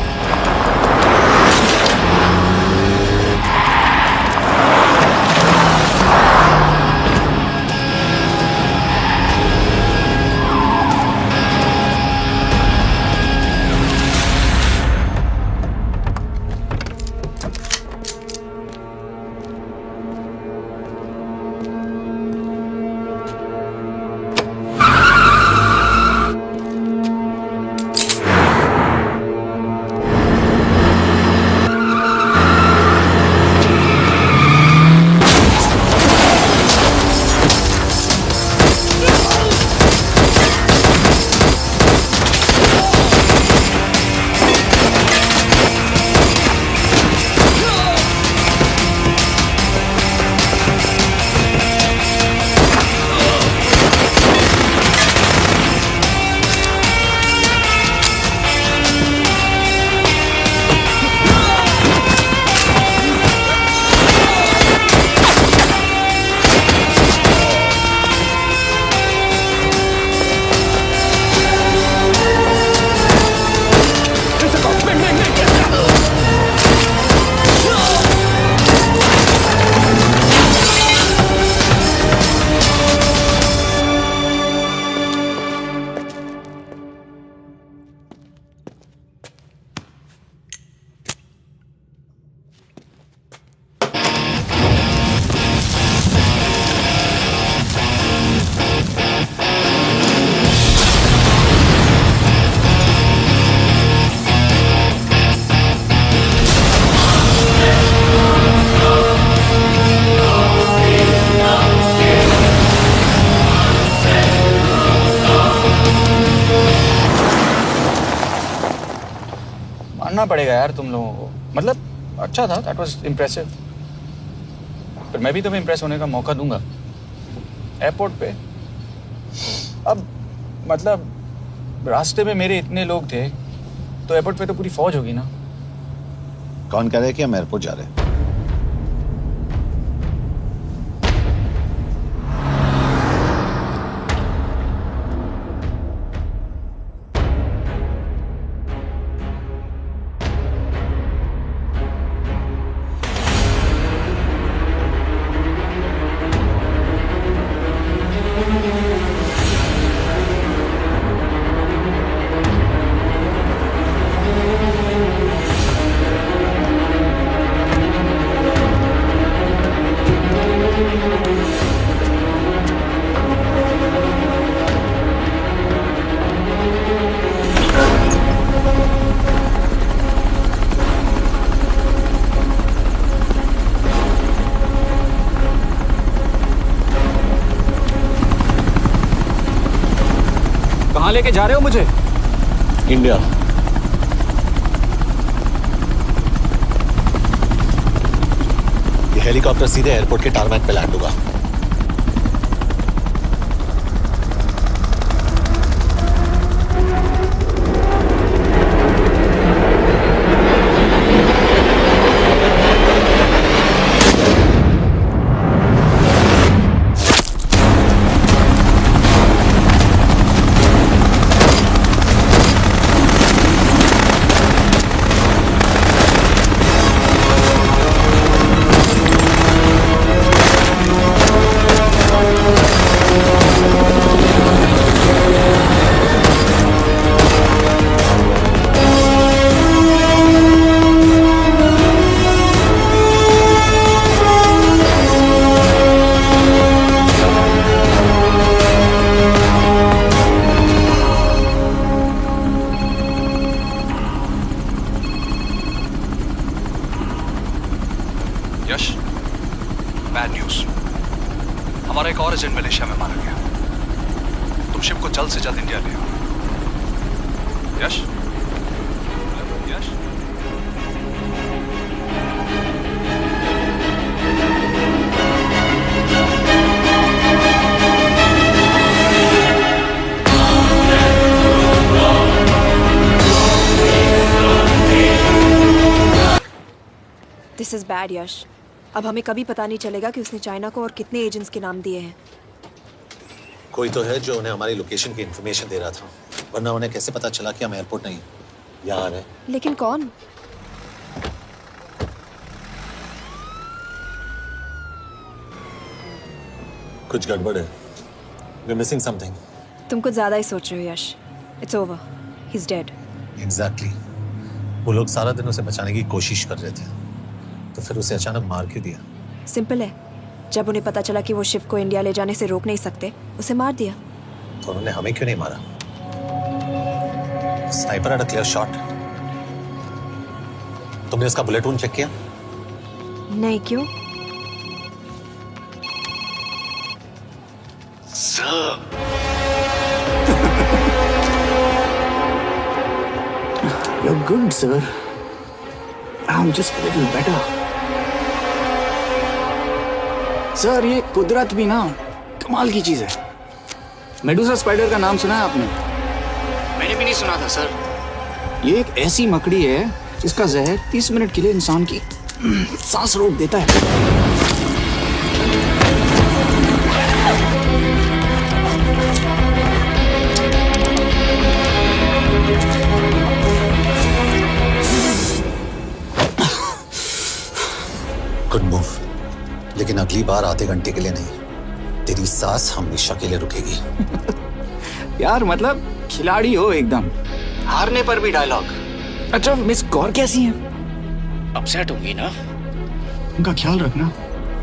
मानना पड़ेगा यार तुम लोगों को। मतलब अच्छा था, दैट वाज इम्प्रेसिव। पर मैं भी तुम्हें इम्प्रेस होने का मौका दूंगा एयरपोर्ट पे। अब मतलब रास्ते में मेरे इतने लोग थे तो एयरपोर्ट पे तो पूरी फौज होगी ना। कौन कह रहा है कि हम एयरपोर्ट जा रहे हैं? कहाँ लेके जा रहे हो मुझे? इंडिया। ये हेलीकॉप्टर सीधे एयरपोर्ट के टारमैक पे लैंड होगा। तुम शिव को जल्द से जल्द इंडिया ले आओ। यश, यश, दिस इज बैड यश। अब हमें कभी पता नहीं चलेगा कि उसने चाइना को और कितने एजेंट्स के नाम दिए हैं। कोई तो है जो उन्हें हमारी लोकेशन की इन्फॉर्मेशन दे रहा था, वरना उन्हें कैसे पता चला कि हम एयरपोर्ट नहीं यहाँ आ रहे हैं? लेकिन कौन? कुछ गड़बड़ है। We're missing something. तुम कुछ ज्यादा ही सोच रहे हो Yash. It's over, he is dead. Exactly. वो लोग सारा दिन उसे बचाने की कोशिश कर रहे थे, तो फिर उसे अचानक मार क्यों दिया? सिंपल है, जब उन्हें पता चला कि वो शिव को इंडिया ले जाने से रोक नहीं सकते, उसे मार दिया। तो उन्होंने हमें क्यों नहीं मारा? Sniper had a clear shot. तुमने उसका बुलेट वूंड चेक किया? नहीं, क्यों? You're good, sir. I'm just a little better. Sir, ये कुदरत भी ना कमाल की चीज है। मेडुसा स्पाइडर का नाम सुना है आपने? मैंने भी नहीं सुना था सर। ये एक ऐसी मकड़ी है जिसका जहर 30 मिनट के लिए इंसान की सांस रोक देता है। गुड मूव, लेकिन अगली बार आधे घंटे के लिए नहीं। तेरी सांस हमेशा के लिए रुकेगी। यार मतलब खिलाड़ी हो एकदम, हारने पर भी डायलॉग। अच्छा, मिस कौर कैसी हैं? अपसेट होंगी ना? उनका ख्याल रखना।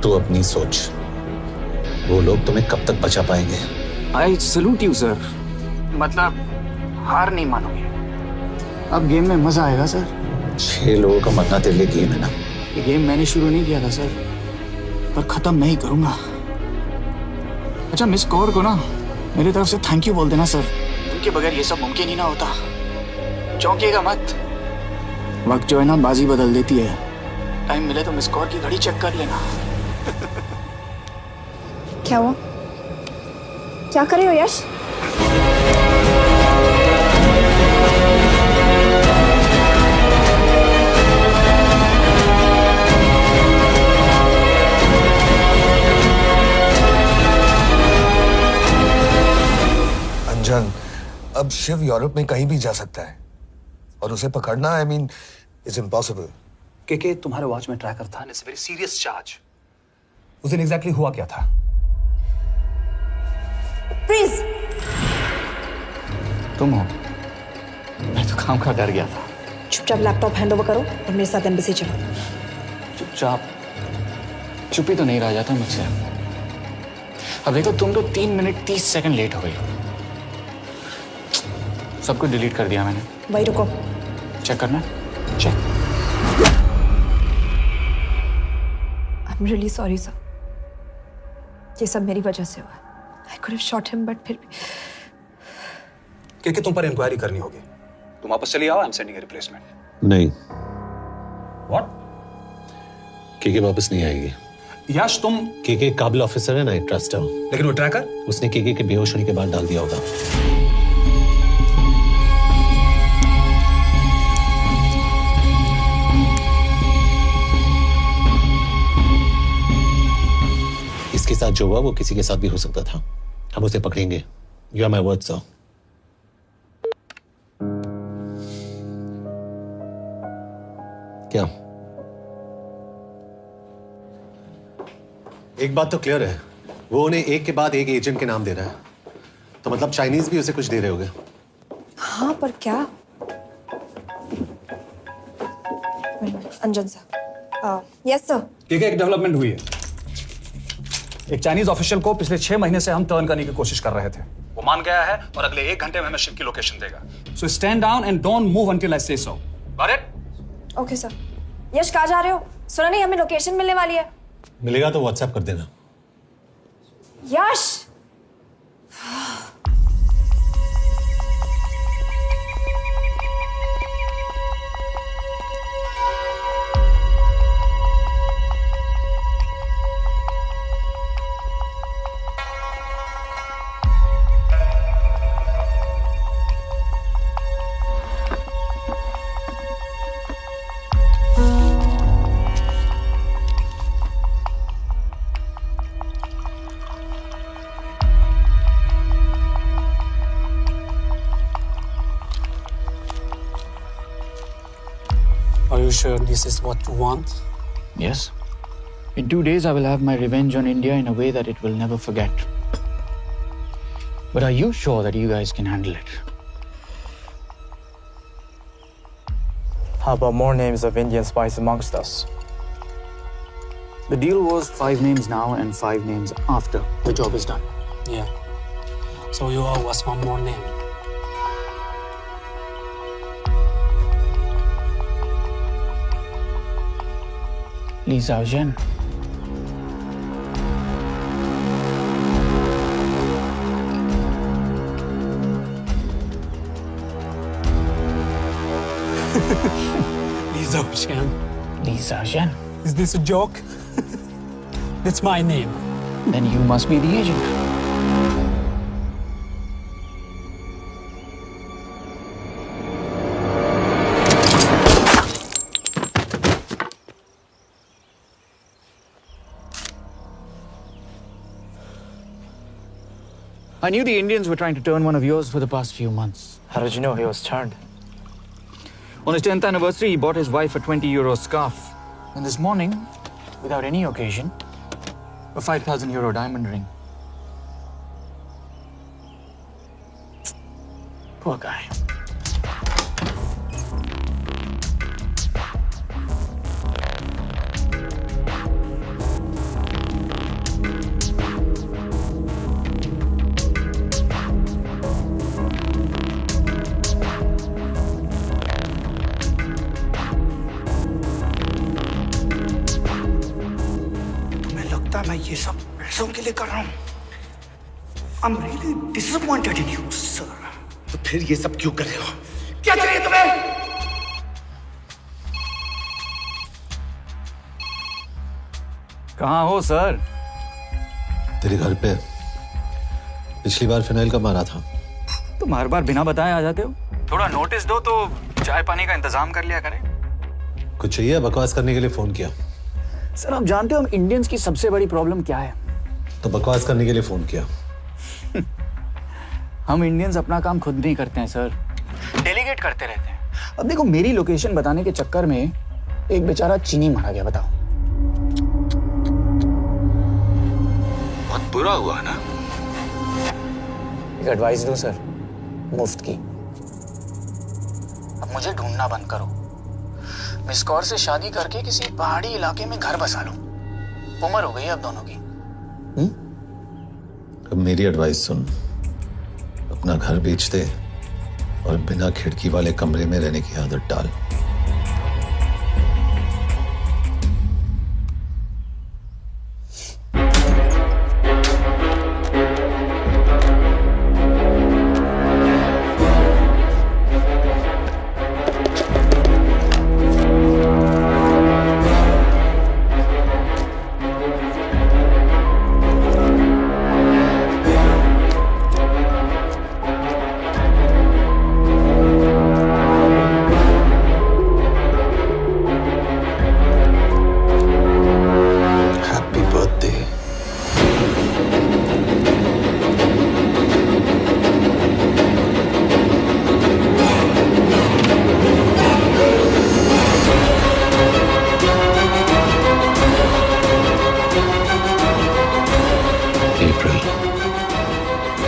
तू अपनी सोच, वो लोग तुम्हें कब तक बचा पाएंगे? I salute you sir. मतलब हार नहीं मानोगे। अब गेम में मजा आएगा सर। 6 लोगों का मरना तेरे लिए गेम है ना? ये गेम मैंने शुरू नहीं किया था सर, पर खत्म मैं ही करूंगा। अच्छा, मिस कौर को ना मेरी तरफ से थैंक यू बोल देना सर। उनके बगैर ये सब मुमकिन ही ना होता। चौंकिएगा मत, वक्त जो है ना बाजी बदल देती है। टाइम मिले तो मिस कौर की घड़ी चेक कर लेना। क्या हुआ? क्या कर रहे हो यश? अंजन, अब शिव यूरोप में कहीं भी जा सकता है और उसे पकड़ना, आई मीन, इज इम्पॉसिबल। के तुम्हारे वॉच में ट्रैकर था, इट्स वेरी सीरियस चार्ज। उस दिन एग्जैक्टली हुआ क्या था? प्लीज। तुम हो? मैं तो काम का डर गया था। चुपचाप लैपटॉप हैंड ओवर करो और मेरे साथ एम्बेसी चलो। चुपचाप? चुप ही तो नहीं रहा जाता मुझसे। अब देखो, तुम तो 3 मिनट 30 सेकंड लेट हो गई हो। सब कुछ डिलीट कर दिया मैंने। वही रुको, चेक करना। Check. I am really sorry sir, ये सब मेरी वजह से हुआ। I could have shot him, but फिर भी। के तुम पर इंक्वायरी करनी होगी। तुम वापस चली आओ, I am sending A replacement. नहीं। व्हाट? के वापस नहीं आएगी। यश, तुम के काबिल ऑफिसर है ना, ट्रस्ट है। लेकिन वो ट्रैकर? उसने के बेहोश होने के बाद डाल दिया होगा। इसके साथ जो हुआ वो किसी के साथ भी हो सकता था। हम उसे पकड़ेंगे। You are my word sir. क्या? एक बात तो क्लियर है, वो उन्हें एक के बाद एक एजेंट के नाम दे रहा है, तो मतलब चाइनीज भी उसे कुछ दे रहे होंगे। हाँ, पर क्या? अंजन सर। Yes sir. एक डेवलपमेंट हुई है। एक चाइनीज ऑफिशियल को पिछले 6 महीने से हम टर्न करने की कोशिश कर रहे थे। वो मान गया है और अगले 1 घंटे में हमें शिप की लोकेशन देगा। So stand down and don't move until I say so. Got it? Okay sir. Yash, कहाँ जा रहे हो? सुना नहीं, हमें लोकेशन मिलने वाली है। मिलेगा तो व्हाट्सएप कर देना। यश! sure this is what you want? Yes. In 2 days, I will have my revenge on India in a way that it will never forget. But are you sure that you guys can handle it? How about more names of Indian spies amongst us? The deal was 5 names now and 5 names after the job is done. Yeah. So you owe us one more name. Li Xiaozhen. Li Xiaozhen. Li Xiaozhen. Is this a joke? That's my name. Then you must be the agent. I knew the Indians were trying to turn one of yours for the past few months. How did you know he was turned? On his 10th anniversary, he bought his wife a 20-euro scarf. And this morning, without any occasion, a 5,000-euro diamond ring. Poor guy. मैं ये सब पैसों के लिए कर रहा हूँ। I'm really disappointed in you, sir. तो फिर ये सब क्यों कर रहे हो? क्या चाहिए तुम्हें? कहाँ हो सर? तेरे घर पे पिछली बार फिनाइल कब मारा था? तुम हर बार बिना बताए आ जाते हो। थोड़ा नोटिस दो तो चाय पानी का इंतजाम कर लिया करें। कुछ चाहिए? बकवास करने के लिए फोन किया। सर आप जानते हो हम इंडियंस की सबसे बड़ी प्रॉब्लम क्या है? तो बकवास करने के लिए फोन किया। हम इंडियंस अपना काम खुद नहीं करते हैं सर, डेलीगेट करते रहते हैं। अब देखो मेरी लोकेशन बताने के चक्कर में एक बेचारा चीनी मारा गया, बताओ। बहुत बुरा हुआ ना? एक एडवाइस दूं सर, मुफ्त की। अब मुझे ढूंढना बंद करो। मिस कौर से शादी करके किसी पहाड़ी इलाके में घर बसा लो। उम्र हो गई अब दोनों की। अब मेरी एडवाइस सुन, अपना घर बेच दे और बिना खिड़की वाले कमरे में रहने की आदत डाल।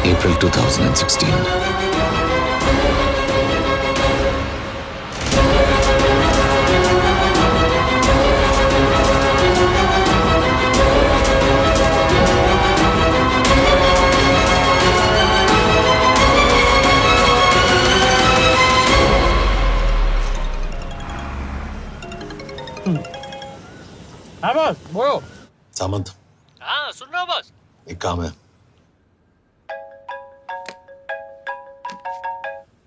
April 2016. हाँ बॉस, बोलो। सामंत, हाँ सुन रहा हूँ बॉस। एक काम है।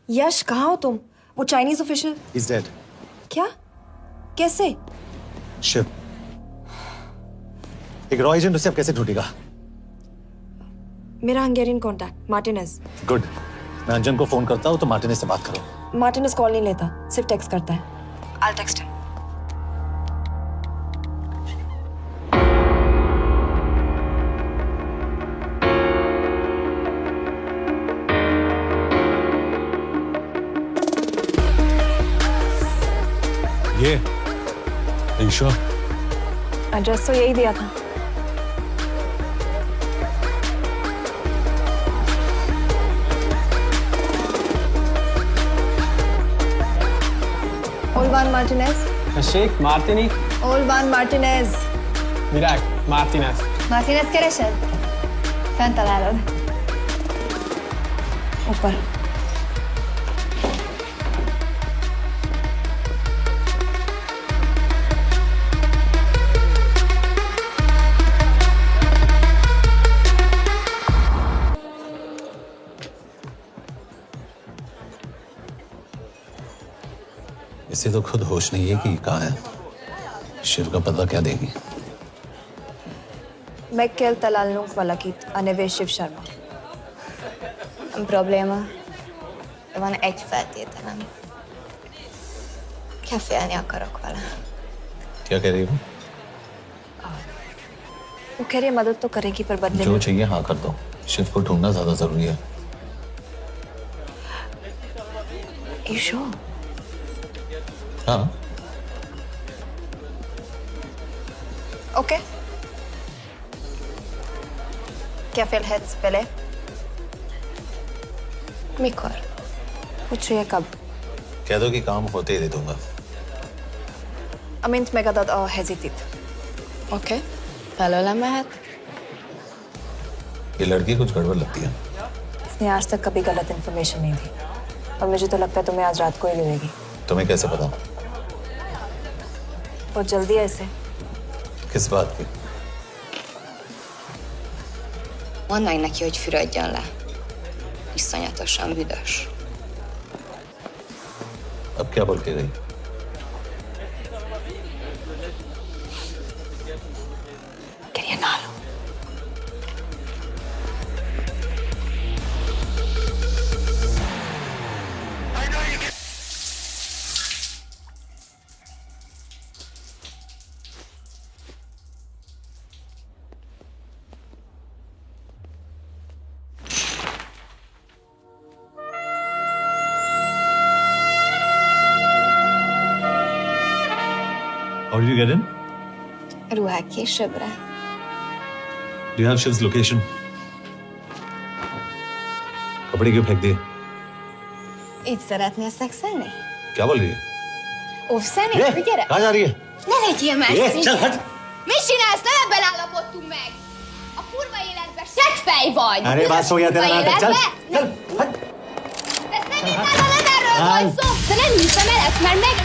यश कहाँ हो तुम? वो चाइनीज ऑफिशियल He's dead. क्या? कैसे? शिव, एक रॉ एजेंट उसे अब कैसे ढूंढेगा? मेरा हंगेरियन कॉन्टैक्ट मार्टिनेज। गुड, मैं अंजन को फोन करता हूँ तो मार्टिनेज से बात करो। मार्टिनेज कॉल नहीं लेता, सिर्फ टेक्स्ट करता है। I'll text him. ये Are you sure? एड्रेस तो यही दिया था। Olvan Martinez. Sheikh Martini. Olvan Martinez. Virág Martinez. Martinez keresed? Fent találod. ऊपर। इसे तो खुद होश नहीं है कि कहाँ है। शिव का पता क्या देगी? Mekkel találnunk valakit, a neve Shiv Sharma. Nem probléma. De van egy feltételem. Kefélni akarok vele. क्या कह रही हो? वो कह रही है मदद तो करेगी पर बदले जो में चाहिए हाँ कर दो। शिव को ढूंढना ज्यादा जरूरी है। You sure? हाँ। Okay. क्या félhetsz vele? Mikor? पूछ रही है कब? कह दो कि काम होते ही दे दूंगा। Amint megadod a hezitit. Oké. Felőlem mehet? ये लड़की कुछ गड़बड़ लगती है। इसने आज तक कभी गलत इन्फॉर्मेशन नहीं दी और मुझे तो लगता है तुम्हें आज रात को ही मिलेगी। तुम्हें कैसे पता? बहुत जल्दी है इसे। किस बात की? Mondd meg neki, hogy fürödjön le. Iszonyatosan büdös. अब क्या बोल के गई? करिए ना लो। How did you get in? Ruhák későbbre. Do you have Shiv's location? कपड़े क्यों फेंक दिए? Így szeretnél szexelni? क्या बोल रही है? Óvszerni? ये, Gyere! कहाँ जा रही है? Ne legyél messzi! ये, चल हट! Mit csinálsz? Nem ebben állapodtunk meg! A kurva életben seggfej vagy! अरे बात सो गया तेरा नाटक, चल! चल, हट! De szerintem nem erről van szó! De nem hiszem el ezt, mert meg...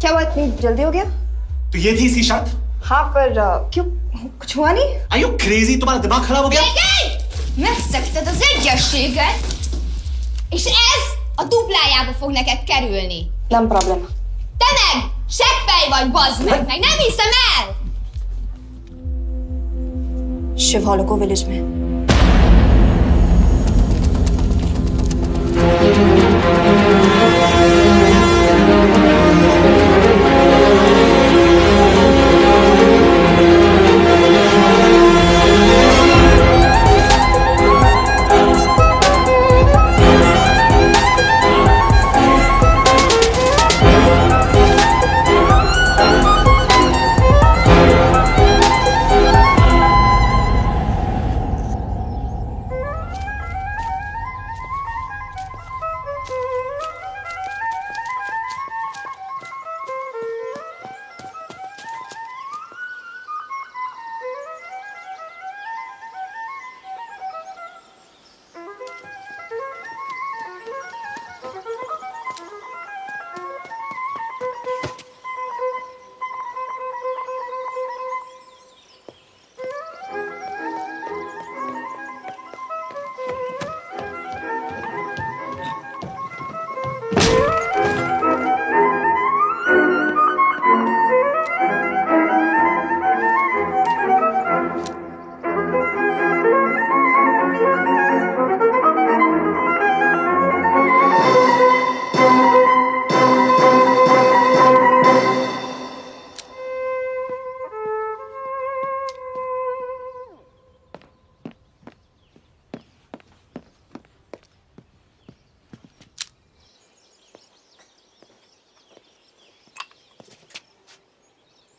क्या हुआ इतनी जल्दी हो गया? तो ये थी इसकी शर्त? हाँ पर क्यों कुछ हुआ नहीं? Are you crazy? तुम्हारा दिमाग खराब हो गया? Megszegted az egyességet, és ez a duplájába fog neked kerülni. Nem probléma. Te meg seggfej vagy, bazd meg nem hiszem el! Shiv हॉलोको विलेज में।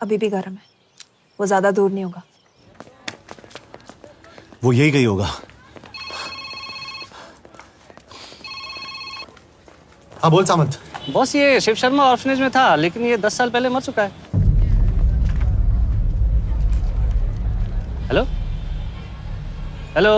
अभी भी गर्म है, वो ज्यादा दूर नहीं होगा। वो यही गई होगा। हाँ बोल सामंत। बॉस ये शिव शर्मा ऑर्फनेज में था, लेकिन ये 10 साल पहले मर चुका है। Hello hello.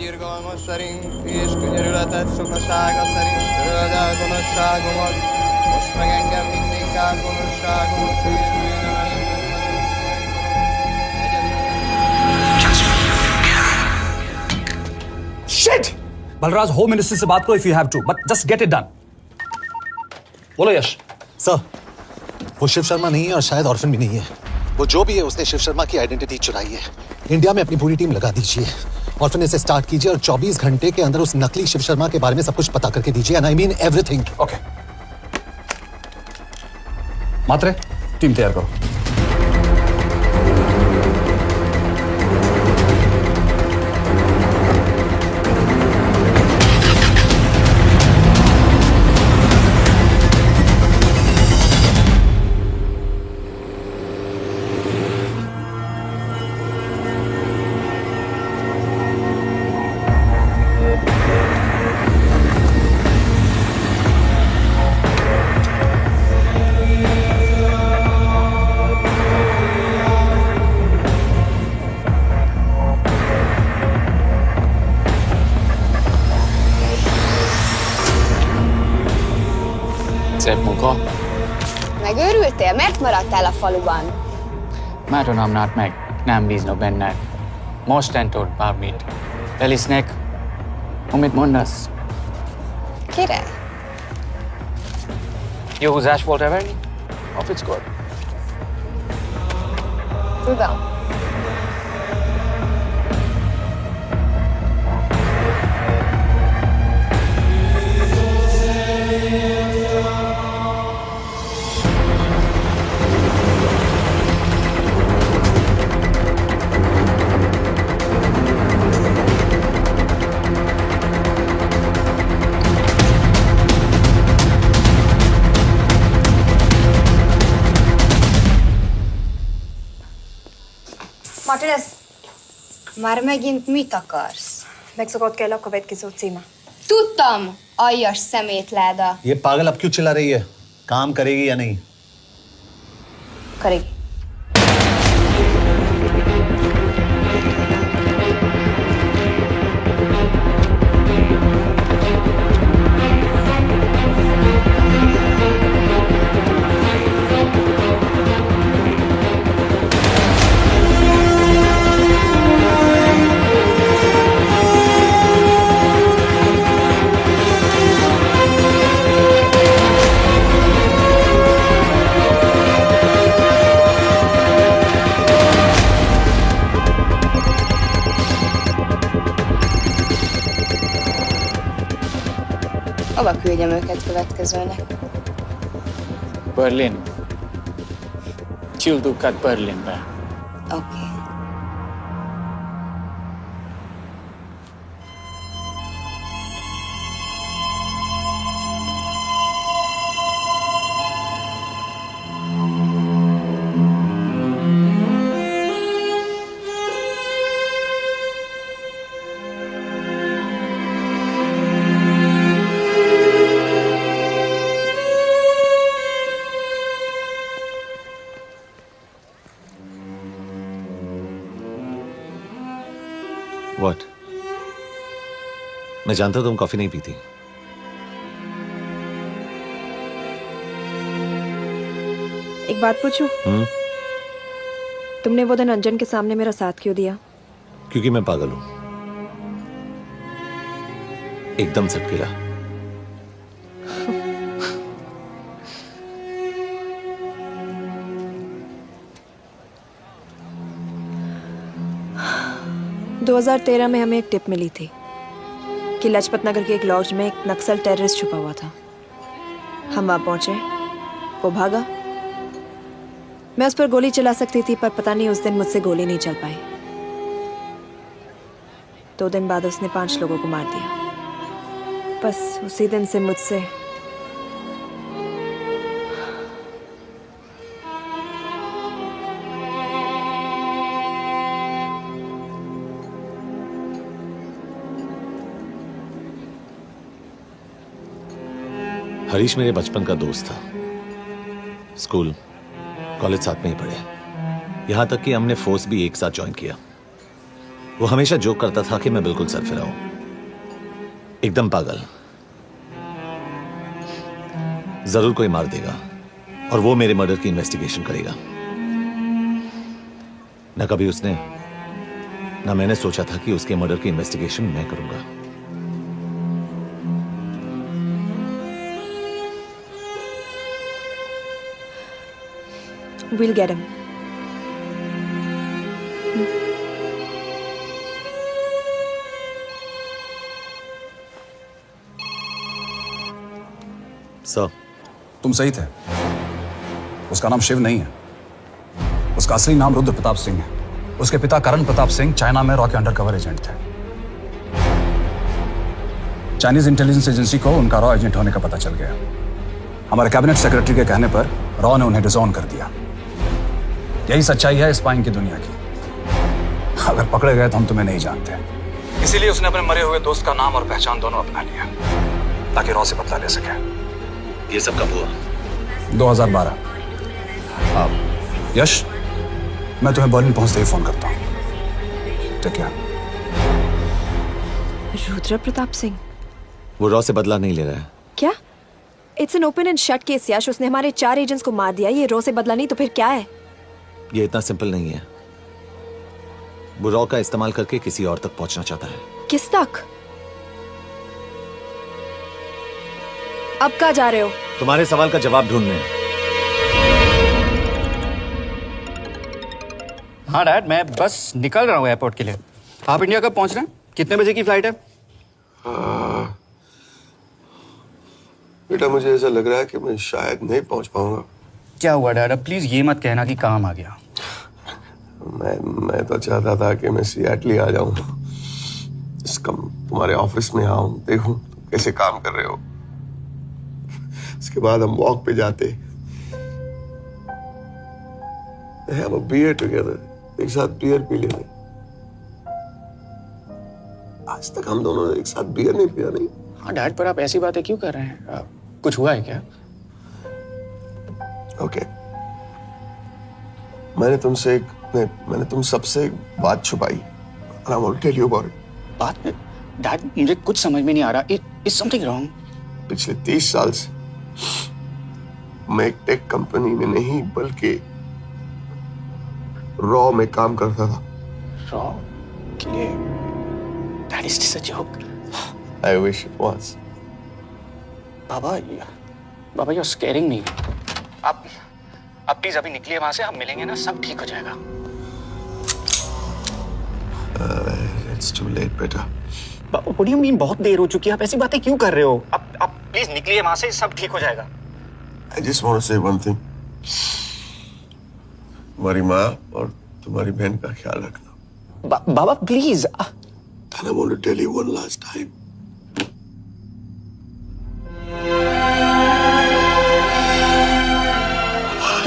Irgalmas szerint és könyörületet sokasága szerint töröld el gonoszságomat, most meg engem mindinkább gonoszságomat Shit! Balraj home minister से बात करो if you have to, but just get it done. बोलो यश। सर, वो शिव शर्मा नहीं है और शायद ऑर्फन भी नहीं है। वो जो भी है उसने शिव शर्मा की आइडेंटिटी चुराई है। इंडिया में अपनी पूरी टीम लगा दीजिए, ऑर्फनेज से स्टार्ट कीजिए और 24 घंटे के अंदर उस नकली शिव शर्मा के बारे में सब कुछ पता करके दीजिए। And I mean everything. Okay. Mhatre, team तैयार करो। Szép munka. Megőrültél? Miért maradtál a faluban? Mert nem nárt meg. Nem bíznak benned. Mostantól bármit. Elisznek, amit mondasz. Király. Jó húzás volt everni? A fickod? Tudom. Martinez, Már megint mit akarsz? megszokott kell a következő címe. Tudtam, aljas szemétláda. ये पागल अब क्यों चिल्ला रही है? काम करेगी या नहीं? करेगी। Hova küldjem őket következőnek? Berlin. Küldőket Berlinbe. Oké. मैं जानता हूं तुम कॉफी नहीं पीती। एक बात पूछूं? तुमने वो दिन अंजन के सामने मेरा साथ क्यों दिया? क्योंकि मैं पागल हूं, एकदम सटकेला। – 2013 में हमें एक टिप मिली थी कि लाजपत नगर के एक लॉज में एक नक्सल टेररिस्ट छुपा हुआ था। हम वहां पहुंचे, वो भागा। मैं उस पर गोली चला सकती थी, पर पता नहीं उस दिन मुझसे गोली नहीं चल पाई। 2 दिन बाद उसने 5 लोगों को मार दिया। बस उसी दिन से मुझसे हरीश मेरे बचपन का दोस्त था। स्कूल कॉलेज साथ में ही पढ़े, यहां तक कि हमने फोर्स भी एक साथ ज्वाइन किया। वो हमेशा जोक करता था कि मैं बिल्कुल सरफिरा हूं, एकदम पागल। जरूर कोई मार देगा और वो मेरे मर्डर की इन्वेस्टिगेशन करेगा। न कभी उसने न मैंने सोचा था कि उसके मर्डर की इन्वेस्टिगेशन मैं करूंगा। We'll get him. सर, तुम सही थे। उसका नाम शिव नहीं है, उसका असली नाम रुद्र प्रताप सिंह है। उसके पिता करण प्रताप सिंह चाइना में रॉ के अंडरकवर एजेंट थे। चाइनीज इंटेलिजेंस एजेंसी को उनका रॉ एजेंट होने का पता चल गया। हमारे कैबिनेट सेक्रेटरी के कहने पर रॉ ने उन्हें डिसऑन कर दिया। यही सच्चाई है स्पाइंग की दुनिया की। अगर पकड़े गए तो हम तुम्हें नहीं जानते, इसीलिए उसने अपने मरे हुए दोस्त का नाम और पहचान दोनों अपना लिया ताकि रॉ से बदला ले सके। ये सब कब हुआ? 2012। यश, मैं तुम्हें बर्लिन पहुंचते ही फोन करता हूं। ठीक है। रुद्र प्रताप सिंह वो रॉ से बदला नहीं ले रहा है। क्या? It's an open and shut case Yash. उसने हमारे 4 एजेंट्स को मार दिया। ये रॉ से बदला नहीं तो फिर क्या है? ये इतना सिंपल नहीं है। वो रॉ का इस्तेमाल करके किसी और तक पहुंचना चाहता है। किस तक? अब कहाँ जा रहे हो? तुम्हारे सवाल का जवाब ढूंढने। हाँ डैड, मैं बस निकल रहा हूँ एयरपोर्ट के लिए। आप इंडिया कब पहुंच रहे हैं? कितने बजे की फ्लाइट है? बेटा, मुझे ऐसा लग रहा है कि मैं शायद नहीं पहुंच पाऊंगा। क्या हुआ डैड? अब प्लीज ये मत कहना कि काम आ गया। मैं तो चाहता था कि मैं सियाटली आ जाऊं, तुम्हारे ऑफिस में आऊं, देखूं तुम कैसे काम कर रहे हो। उसके बाद हम वॉक पे जाते, have a beer together, एक साथ बियर पी लेते। आज तक हम दोनों ने एक साथ बियर नहीं पिया। नहीं? हाँ डैड, पर आप ऐसी बातें क्यों कर रहे हैं? कुछ हुआ है क्या? ओके, मैंने तुम सबसे एक बात छुपाई। And I want to tell you about it. बात में डैड मुझे कुछ समझ में नहीं आ रहा। Is something wrong? पिछले 30 साल से मैं एक टेक कंपनी में नहीं बल्कि रॉ में काम करता था। रॉ के लिए? Dad, is this a joke? I wish it was. Baba, you're scaring me. आप प्लीज अभी निकलिए वहां से, आप मिलेंगे ना, सब ठीक हो जाएगा। It's too late, बेटा। What do you mean बहुत देर हो चुकी है? आप ऐसी बातें क्यों कर रहे हो? आप प्लीज निकलिए वहां से, सब ठीक हो जाएगा। I just want to say one thing. तुम्हारी माँ और तुम्हारी बहन का ख्याल रखना। बाबा please. And I want to tell you one last time.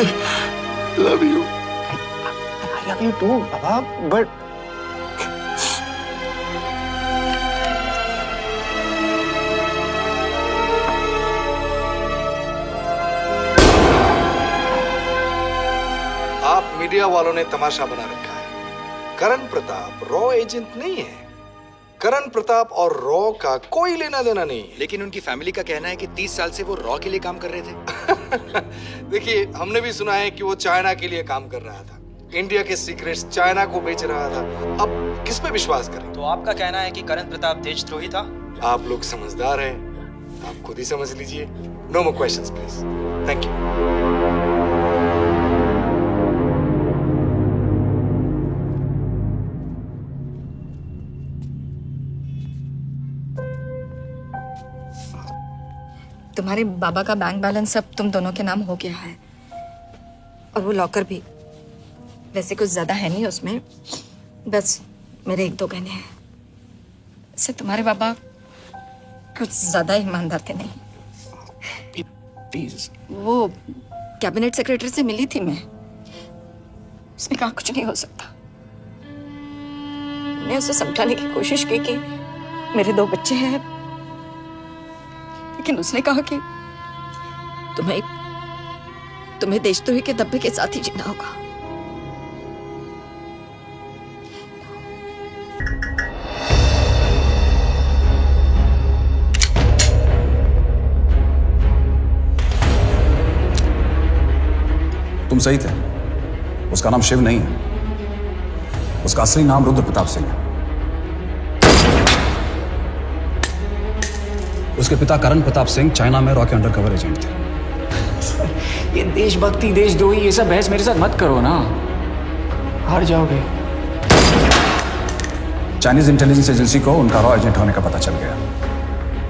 I love you. I love you too, Baba, but आप मीडिया वालों ने तमाशा बना रखा है। करण प्रताप रॉ एजेंट नहीं है। करण प्रताप और रॉ का कोई लेना देना नहीं है। लेकिन उनकी फैमिली का कहना है कि 30 साल से वो रॉ के लिए काम कर रहे थे। देखिए, हमने भी सुना है कि वो चाइना के लिए काम कर रहा था, इंडिया के सीक्रेट्स चाइना को बेच रहा था। अब किस पे विश्वास करें? तो आपका कहना है कि करण प्रताप देशद्रोही था? आप लोग समझदार हैं, आप खुद ही समझ लीजिए। No more questions please. Thank you. तुम्हारे बाबा का बैंक बैलेंस सब तुम दोनों के नाम हो गया है, और वो लॉकर भी। वैसे कुछ ज्यादा है नहीं उसमें, बस मेरे 1-2 गहने हैं। वैसे तुम्हारे बाबा कुछ ज्यादा ईमानदार थे नहीं। प्लीज। वो कैबिनेट सेक्रेटरी से मिली थी मैं, उसने कहा कुछ नहीं हो सकता। मैं उसे समझाने की कोशिश की कि मेरे 2 बच्चे हैं, लेकिन उसने कहा कि तुम्हें देशद्रोही के धब्बे के साथ ही जीना होगा। तुम सही थे, उसका नाम शिव नहीं है, उसका असली नाम रुद्र प्रताप सिंह है। उसके पिता करण प्रताप सिंह चाइना में रॉ के अंडर कवर एजेंट थे। ये देशभक्ति देशद्रोही ये सब बहस मेरे साथ मत करो ना, हार जाओगे। चाइनीज इंटेलिजेंस एजेंसी को उनका रॉ एजेंट होने का पता चल गया।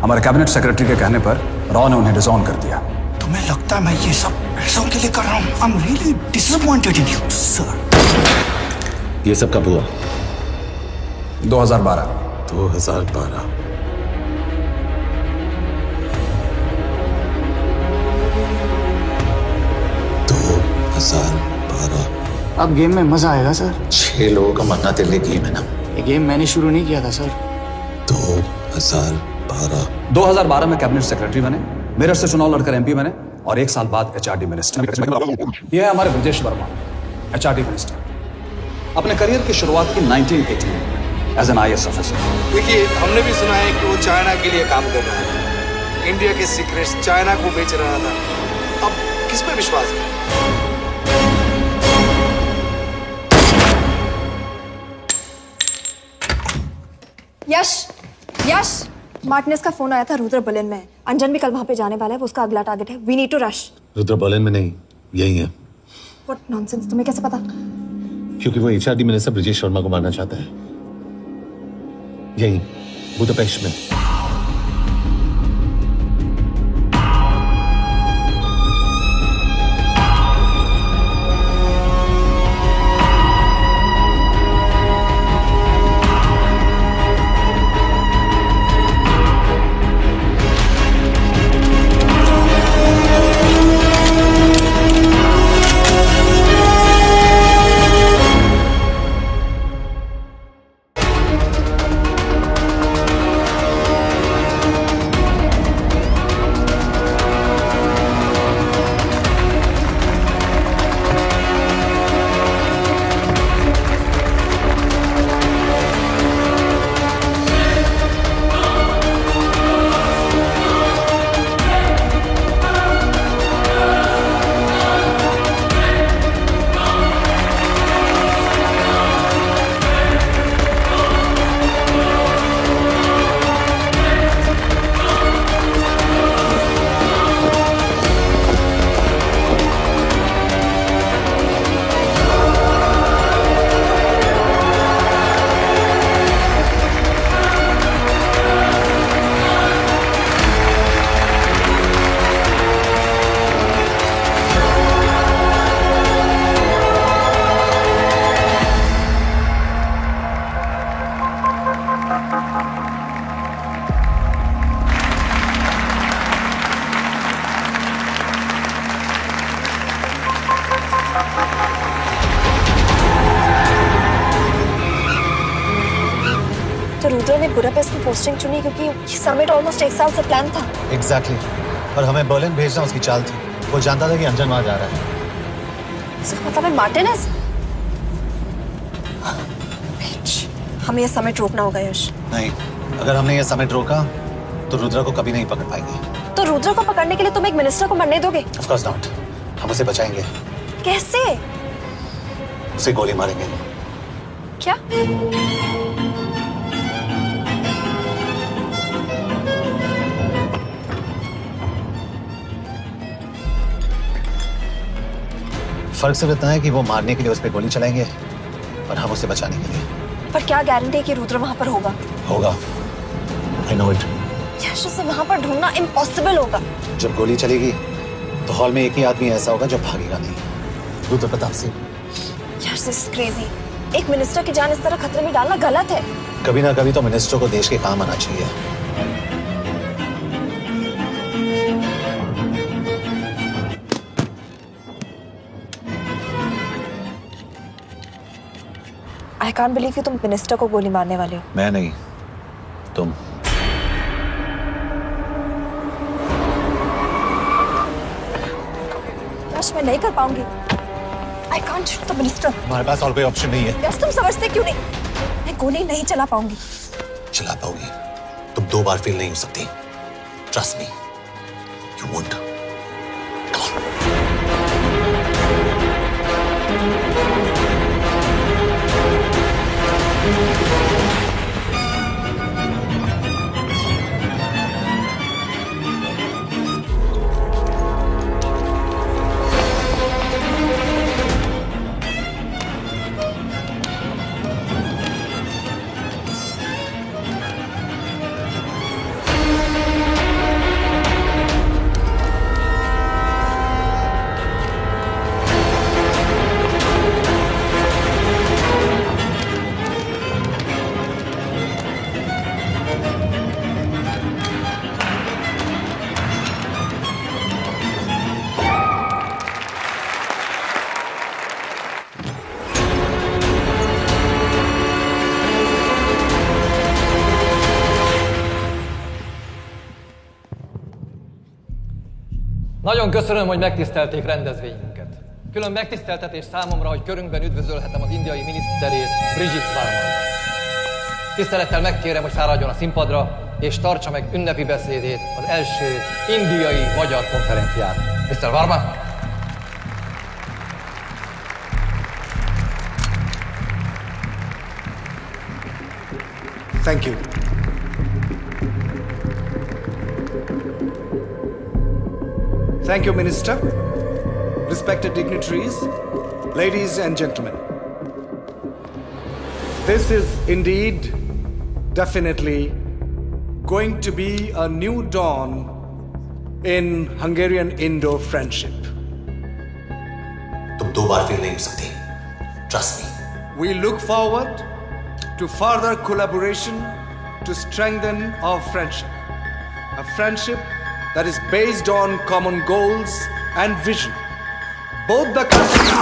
हमारे कैबिनेट सेक्रेटरी के कहने पर रॉ ने उन्हें डिसऑन कर दिया। तुम्हें लगता है मैं ये सब पैसों के लिए कर रहा हूँ? I'm really disappointed in you, sir. ये सब कब हुआ? 2012। 2012। अब गेम में मजा आएगा सर। 6 लोगों का मरना तेरे लिए गेम है ना? ये गेम मैंने शुरू नहीं किया था सर। 2012 में कैबिनेट सेक्रेटरी बने, मेरठ से चुनाव लड़कर एमपी बने, और 1 साल बाद एचआरडी मिनिस्टर। यह है हमारे ब्रजेश वर्मा, एचआरडी मिनिस्टर। अपने करियर की शुरुआत की 1980 में एज एन IAS ऑफिसर। देखिए, हमने भी सुना है कि वो चाइना के लिए काम कर रहा है, इंडिया के सीक्रेट्स चाइना को बेच रहा था। अब किस पे विश्वास करें? यश, मार्टिनेज का फोन आया था, रुद्र बर्लिन में है। अंजन भी कल वहां पे जाने वाला है, वो उसका अगला टारगेट है। We need to rush. Rudra Berlin में नहीं, यही है। व्हाट नॉनसेंस, तुम्हें कैसे पता? क्योंकि वो एचआरडी मिनिस्टर ब्रजेश शर्मा को मारना चाहता है, यही बुदापेस्ट में। तो रुद्र ने बुडापेस्ट की पोस्टिंग चुनी क्योंकि ये समिट ऑलमोस्ट 1 साल से प्लान था। एग्जैक्टली, और हमें बर्लिन भेजना उसकी चाल थी। वो जानता था कि अंजन वहां जा रहा है। इसका मतलब है मार्टिनेज। हमें ये समिट रोकना होगा यश। नहीं, अगर हमने ये समिट रोका तो रुद्रा को कभी नहीं पकड़ पाएंगे। तो रुद्रा को पकड़ने के लिए तुम एक मिनिस्टर को मरने दोगे? Of course not. हम उसे बचाएंगे। कैसे? उसे गोली मारेंगे। क्या? फर्क सिर्फ इतना है कि वो मारने के लिए उस पर गोली चलाएंगे और हम उसे बचाने के लिए। पर क्या गारंटी है कि रुद्र वहां पर होगा? होगा। I know it. यश, उसे वहां पर ढूंढना इम्पॉसिबल होगा। जब गोली चलेगी तो हॉल में एक ही आदमी ऐसा होगा जो भागेगा नहीं। रुद्र प्रताप सिंह। यश, दिस इज क्रेजी। एक मिनिस्टर की जान इस तरह खतरे में डालना गलत है। कभी ना कभी तो मिनिस्टर को देश के काम आना चाहिए। आई कांट बिलीव कि तुम मिनिस्टर को गोली मारने वाले हो। मैं नहीं, तुम। यश, मैं नहीं कर पाऊंगी। I can't shoot the minister. हमारे पास और कोई ऑप्शन नहीं है। यश, तुम समझते क्यों नहीं? मैं गोली नहीं चला पाऊंगी। चला पाओगी। तुम 2 बार फेल नहीं हो सकती। Trust me, you won't. Nagyon köszönöm, hogy megtisztelték rendezvényünket. Külön megtiszteltetés számomra, hogy körünkben üdvözölhetem az indiai miniszterét, Brigitte Varma. Tisztelettel megkérem, hogy fáradjon a színpadra, és tartsa meg ünnepi beszédét az első indiai-magyar konferencián. Mr. Varma? Thank you. Thank you, Minister. Respected dignitaries, ladies and gentlemen. This is indeed, definitely, going to be a new dawn in Hungarian-Indo friendship. तुम 2 बार फेल नहीं हो सकती। Trust me. We look forward to further collaboration to strengthen our friendship. A friendship that is based on common goals and vision. Both the countries...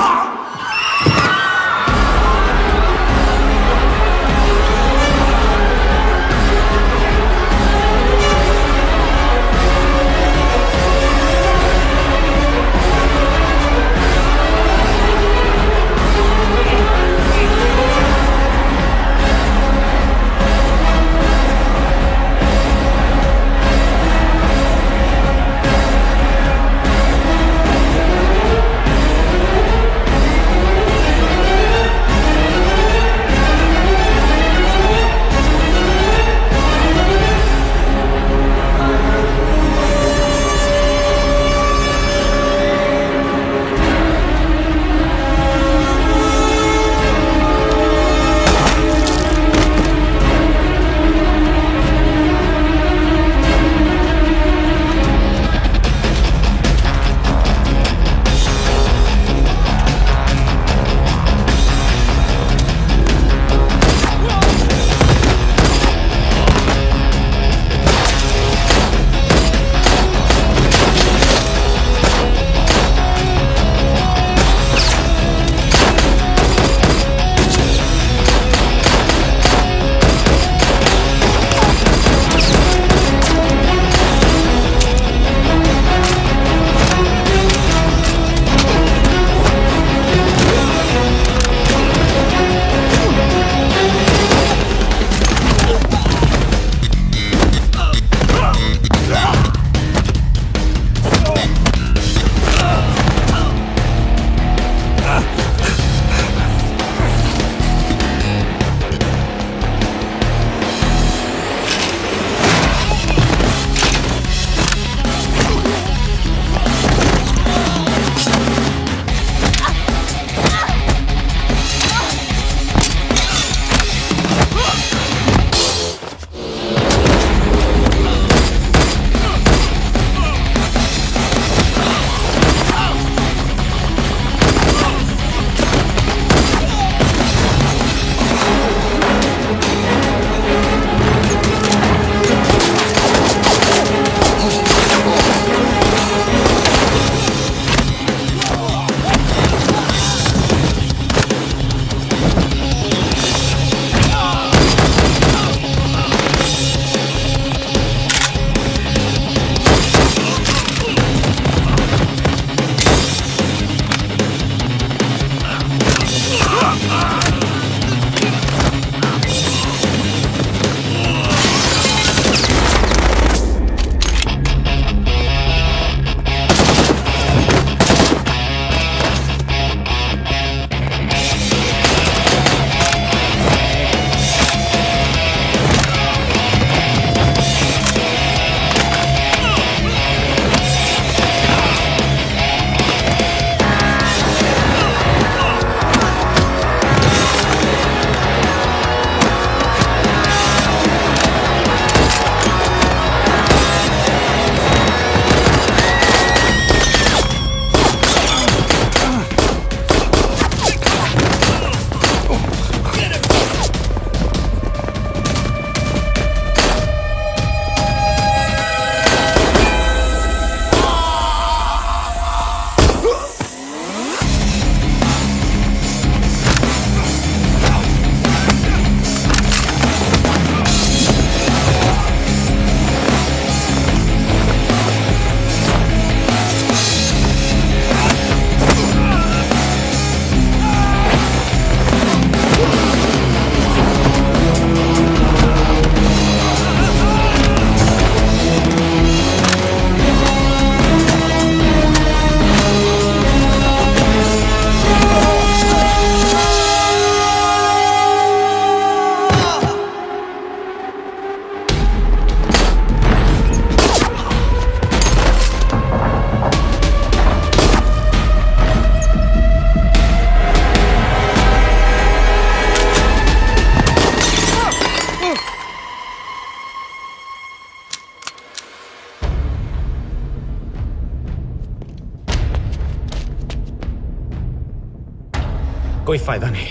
कोई फायदा नहीं,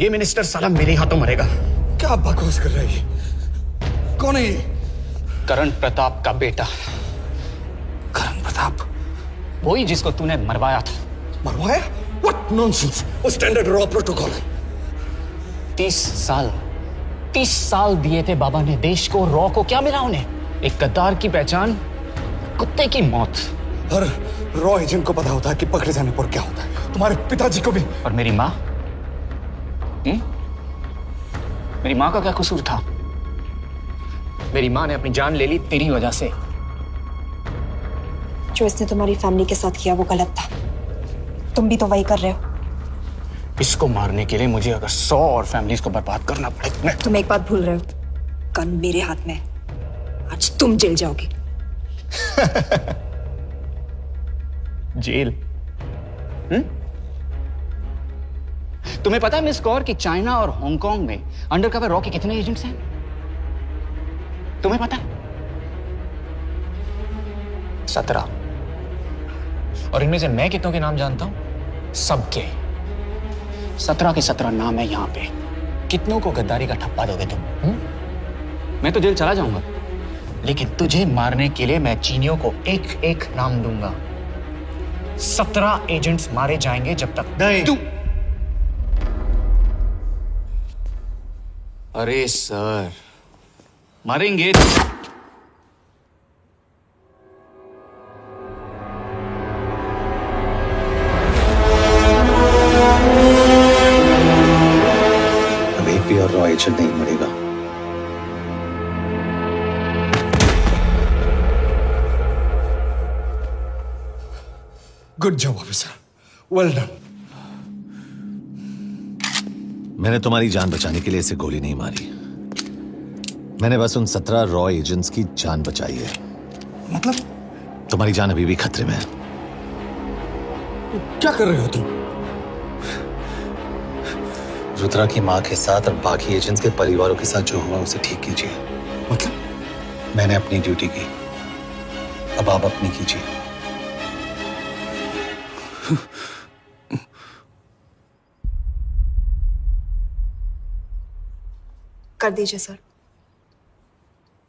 ये मिनिस्टर साला मेरे हाथों मरेगा। क्या बकवास कर रहा है ये? कौन है ये? करण प्रताप का बेटा। करण प्रताप? वही जिसको तूने मरवाया था। मरवाया? What nonsense! वो स्टैंडर्ड रॉ प्रोटोकॉल है। 30 साल दिए थे बाबा ने देश को, रॉ को क्या मिला उन्हें? एक गद्दार की पहचान, कुत्ते की मौत। हर रॉ एजेंट को पता होता है कि पकड़े जाने पर क्या होता है। तुम्हारे पिताजी को भी। और मेरी माँ? मेरी माँ का क्या कसूर था? मेरी माँ ने अपनी जान ले ली तेरी वजह से। जो इसने तुम्हारी फैमिली के साथ किया वो गलत था। तुम भी तो वही कर रहे हो। इसको मारने के लिए मुझे अगर 100 और फैमिलीज को बर्बाद करना पड़े। तुम एक बात भूल रहे हो, गन मेरे हाथ में। आज तुम जेल जाओगे। जेल? तुम्हें पता है मिस कौर कि चाइना और हांगकांग में अंडरकवर रॉ के कितने एजेंट्स हैं? तुम्हें पता है? 17। और इनमें से मैं कितनों के नाम जानता हूं? सबके। 17 के 17 नाम है यहां पे। कितनों को गद्दारी का ठप्पा दोगे तुम? मैं तो जेल चला जाऊंगा, लेकिन तुझे मारने के लिए मैं चीनियों को एक एक नाम दूंगा। 17 एजेंट्स मारे जाएंगे जब तक नहीं। तू। अरे सर, मारेंगे। अब एक भी और रॉ एजेंट नहीं मरेगा। Good job officer, well done. मैंने तुम्हारी जान बचाने के लिए इसे गोली नहीं मारी। मैंने बस उन 17 रॉ एजेंट्स की जान बचाई है। मतलब? तुम्हारी जान अभी भी खतरे में है। क्या कर रहे हो तुम? रुद्रा की मां के साथ और बाकी एजेंट्स के परिवारों के साथ जो हुआ उसे ठीक कीजिए। मतलब? मैंने अपनी ड्यूटी की, अब आप अपनी कीजिए। कर दीजिए सर,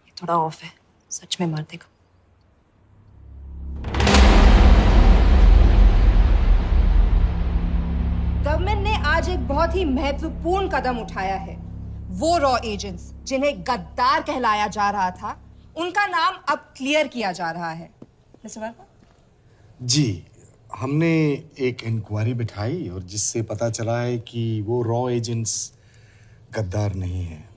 ये थोड़ा ऑफ है, सच में मार देगा। गवर्नमेंट ने आज एक बहुत ही महत्वपूर्ण कदम उठाया है। वो रॉ एजेंट्स जिन्हें गद्दार कहलाया जा रहा था, उनका नाम अब क्लियर किया जा रहा है। मिस्टर वर्मा? जी, हमने एक इंक्वायरी बिठाई और जिससे पता चला है कि वो रॉ एजेंट्स गद्दार नहीं हैं।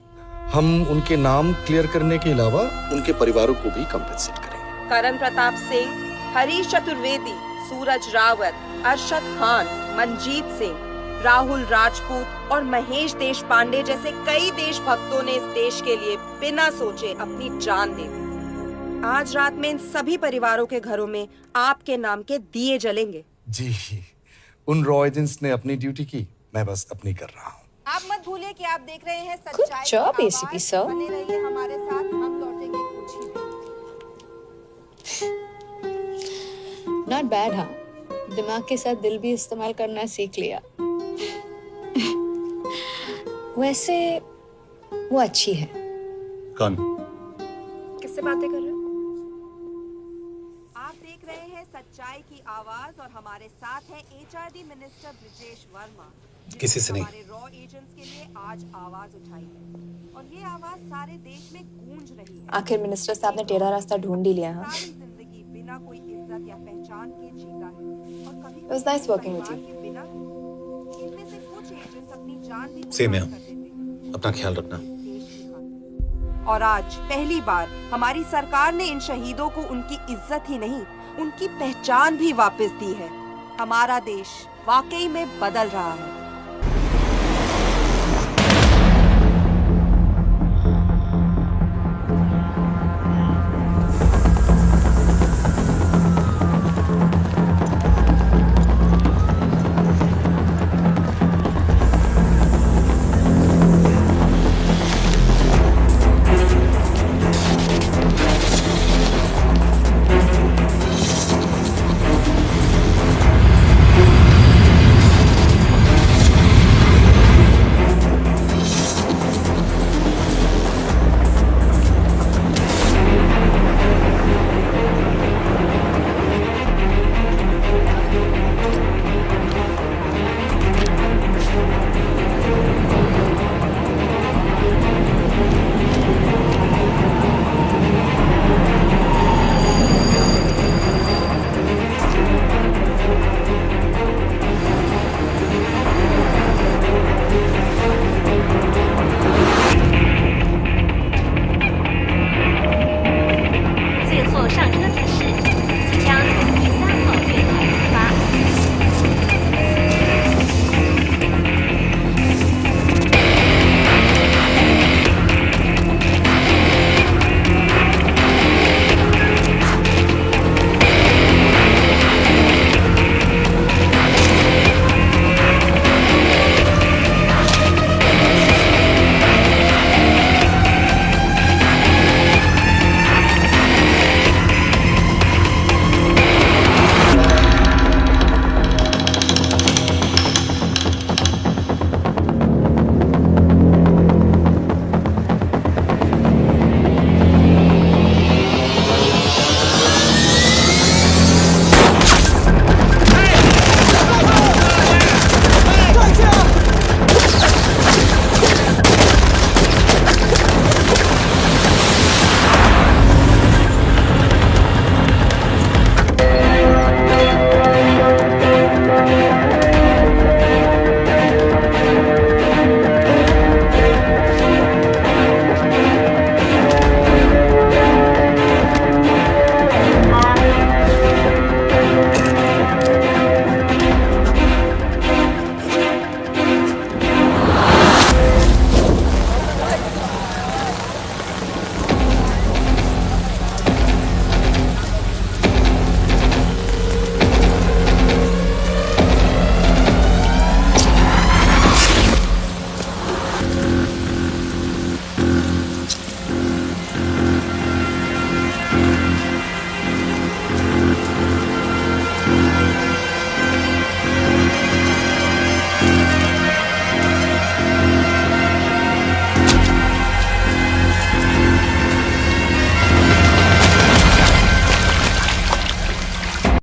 हम उनके नाम क्लियर करने के अलावा उनके परिवारों को भी कंपेंसेट करेंगे। करण प्रताप सिंह, हरीश चतुर्वेदी, सूरज रावत, अरशद खान, मनजीत सिंह, राहुल राजपूत और महेश देशपांडे जैसे कई देशभक्तों ने इस देश के लिए बिना सोचे अपनी जान दे दी। आज रात में इन सभी परिवारों के घरों में आपके नाम के दिए जलेंगे। जी, उन रॉ एजेंट्स ने अपनी ड्यूटी की, मैं बस अपनी कर रहा हूँ। आप मत भूलिए कि आप देख रहे हैं सच्चाई Good job, ACP sir. बने रहिए हमारे साथ, हम लौटेंगे कुछ ही देर। Not bad, हाँ? दिमाग के साथ दिल भी इस्तेमाल करना सीख लिया। वैसे वो अच्छी है। कौन? किससे बातें कर रहे हो? आप देख रहे हैं सच्चाई की आवाज और हमारे साथ है HRD मिनिस्टर ब्रिजेश वर्मा। किसी से नहीं। हमारे रॉ एजेंट्स के लिए आज आवाज उठाई है और ये आवाज सारे देश में गूंज रही है। आखिर मिनिस्टर साहब ने टेढ़ा रास्ता ढूंढ ही लिया। हाँ, सारी जिंदगी बिना कोई इज्जत या पहचान के जीता है और कभी It was nice working with you. बिना इनमें से कुछ एजेंट्स अपनी जान भी सेम है। कुर्बान कर देते हैं। अपना ख्याल रखना। और आज पहली बार हमारी सरकार ने इन शहीदों को उनकी इज्जत ही नहीं, उनकी पहचान भी वापस दी है। हमारा देश वाकई में बदल रहा है।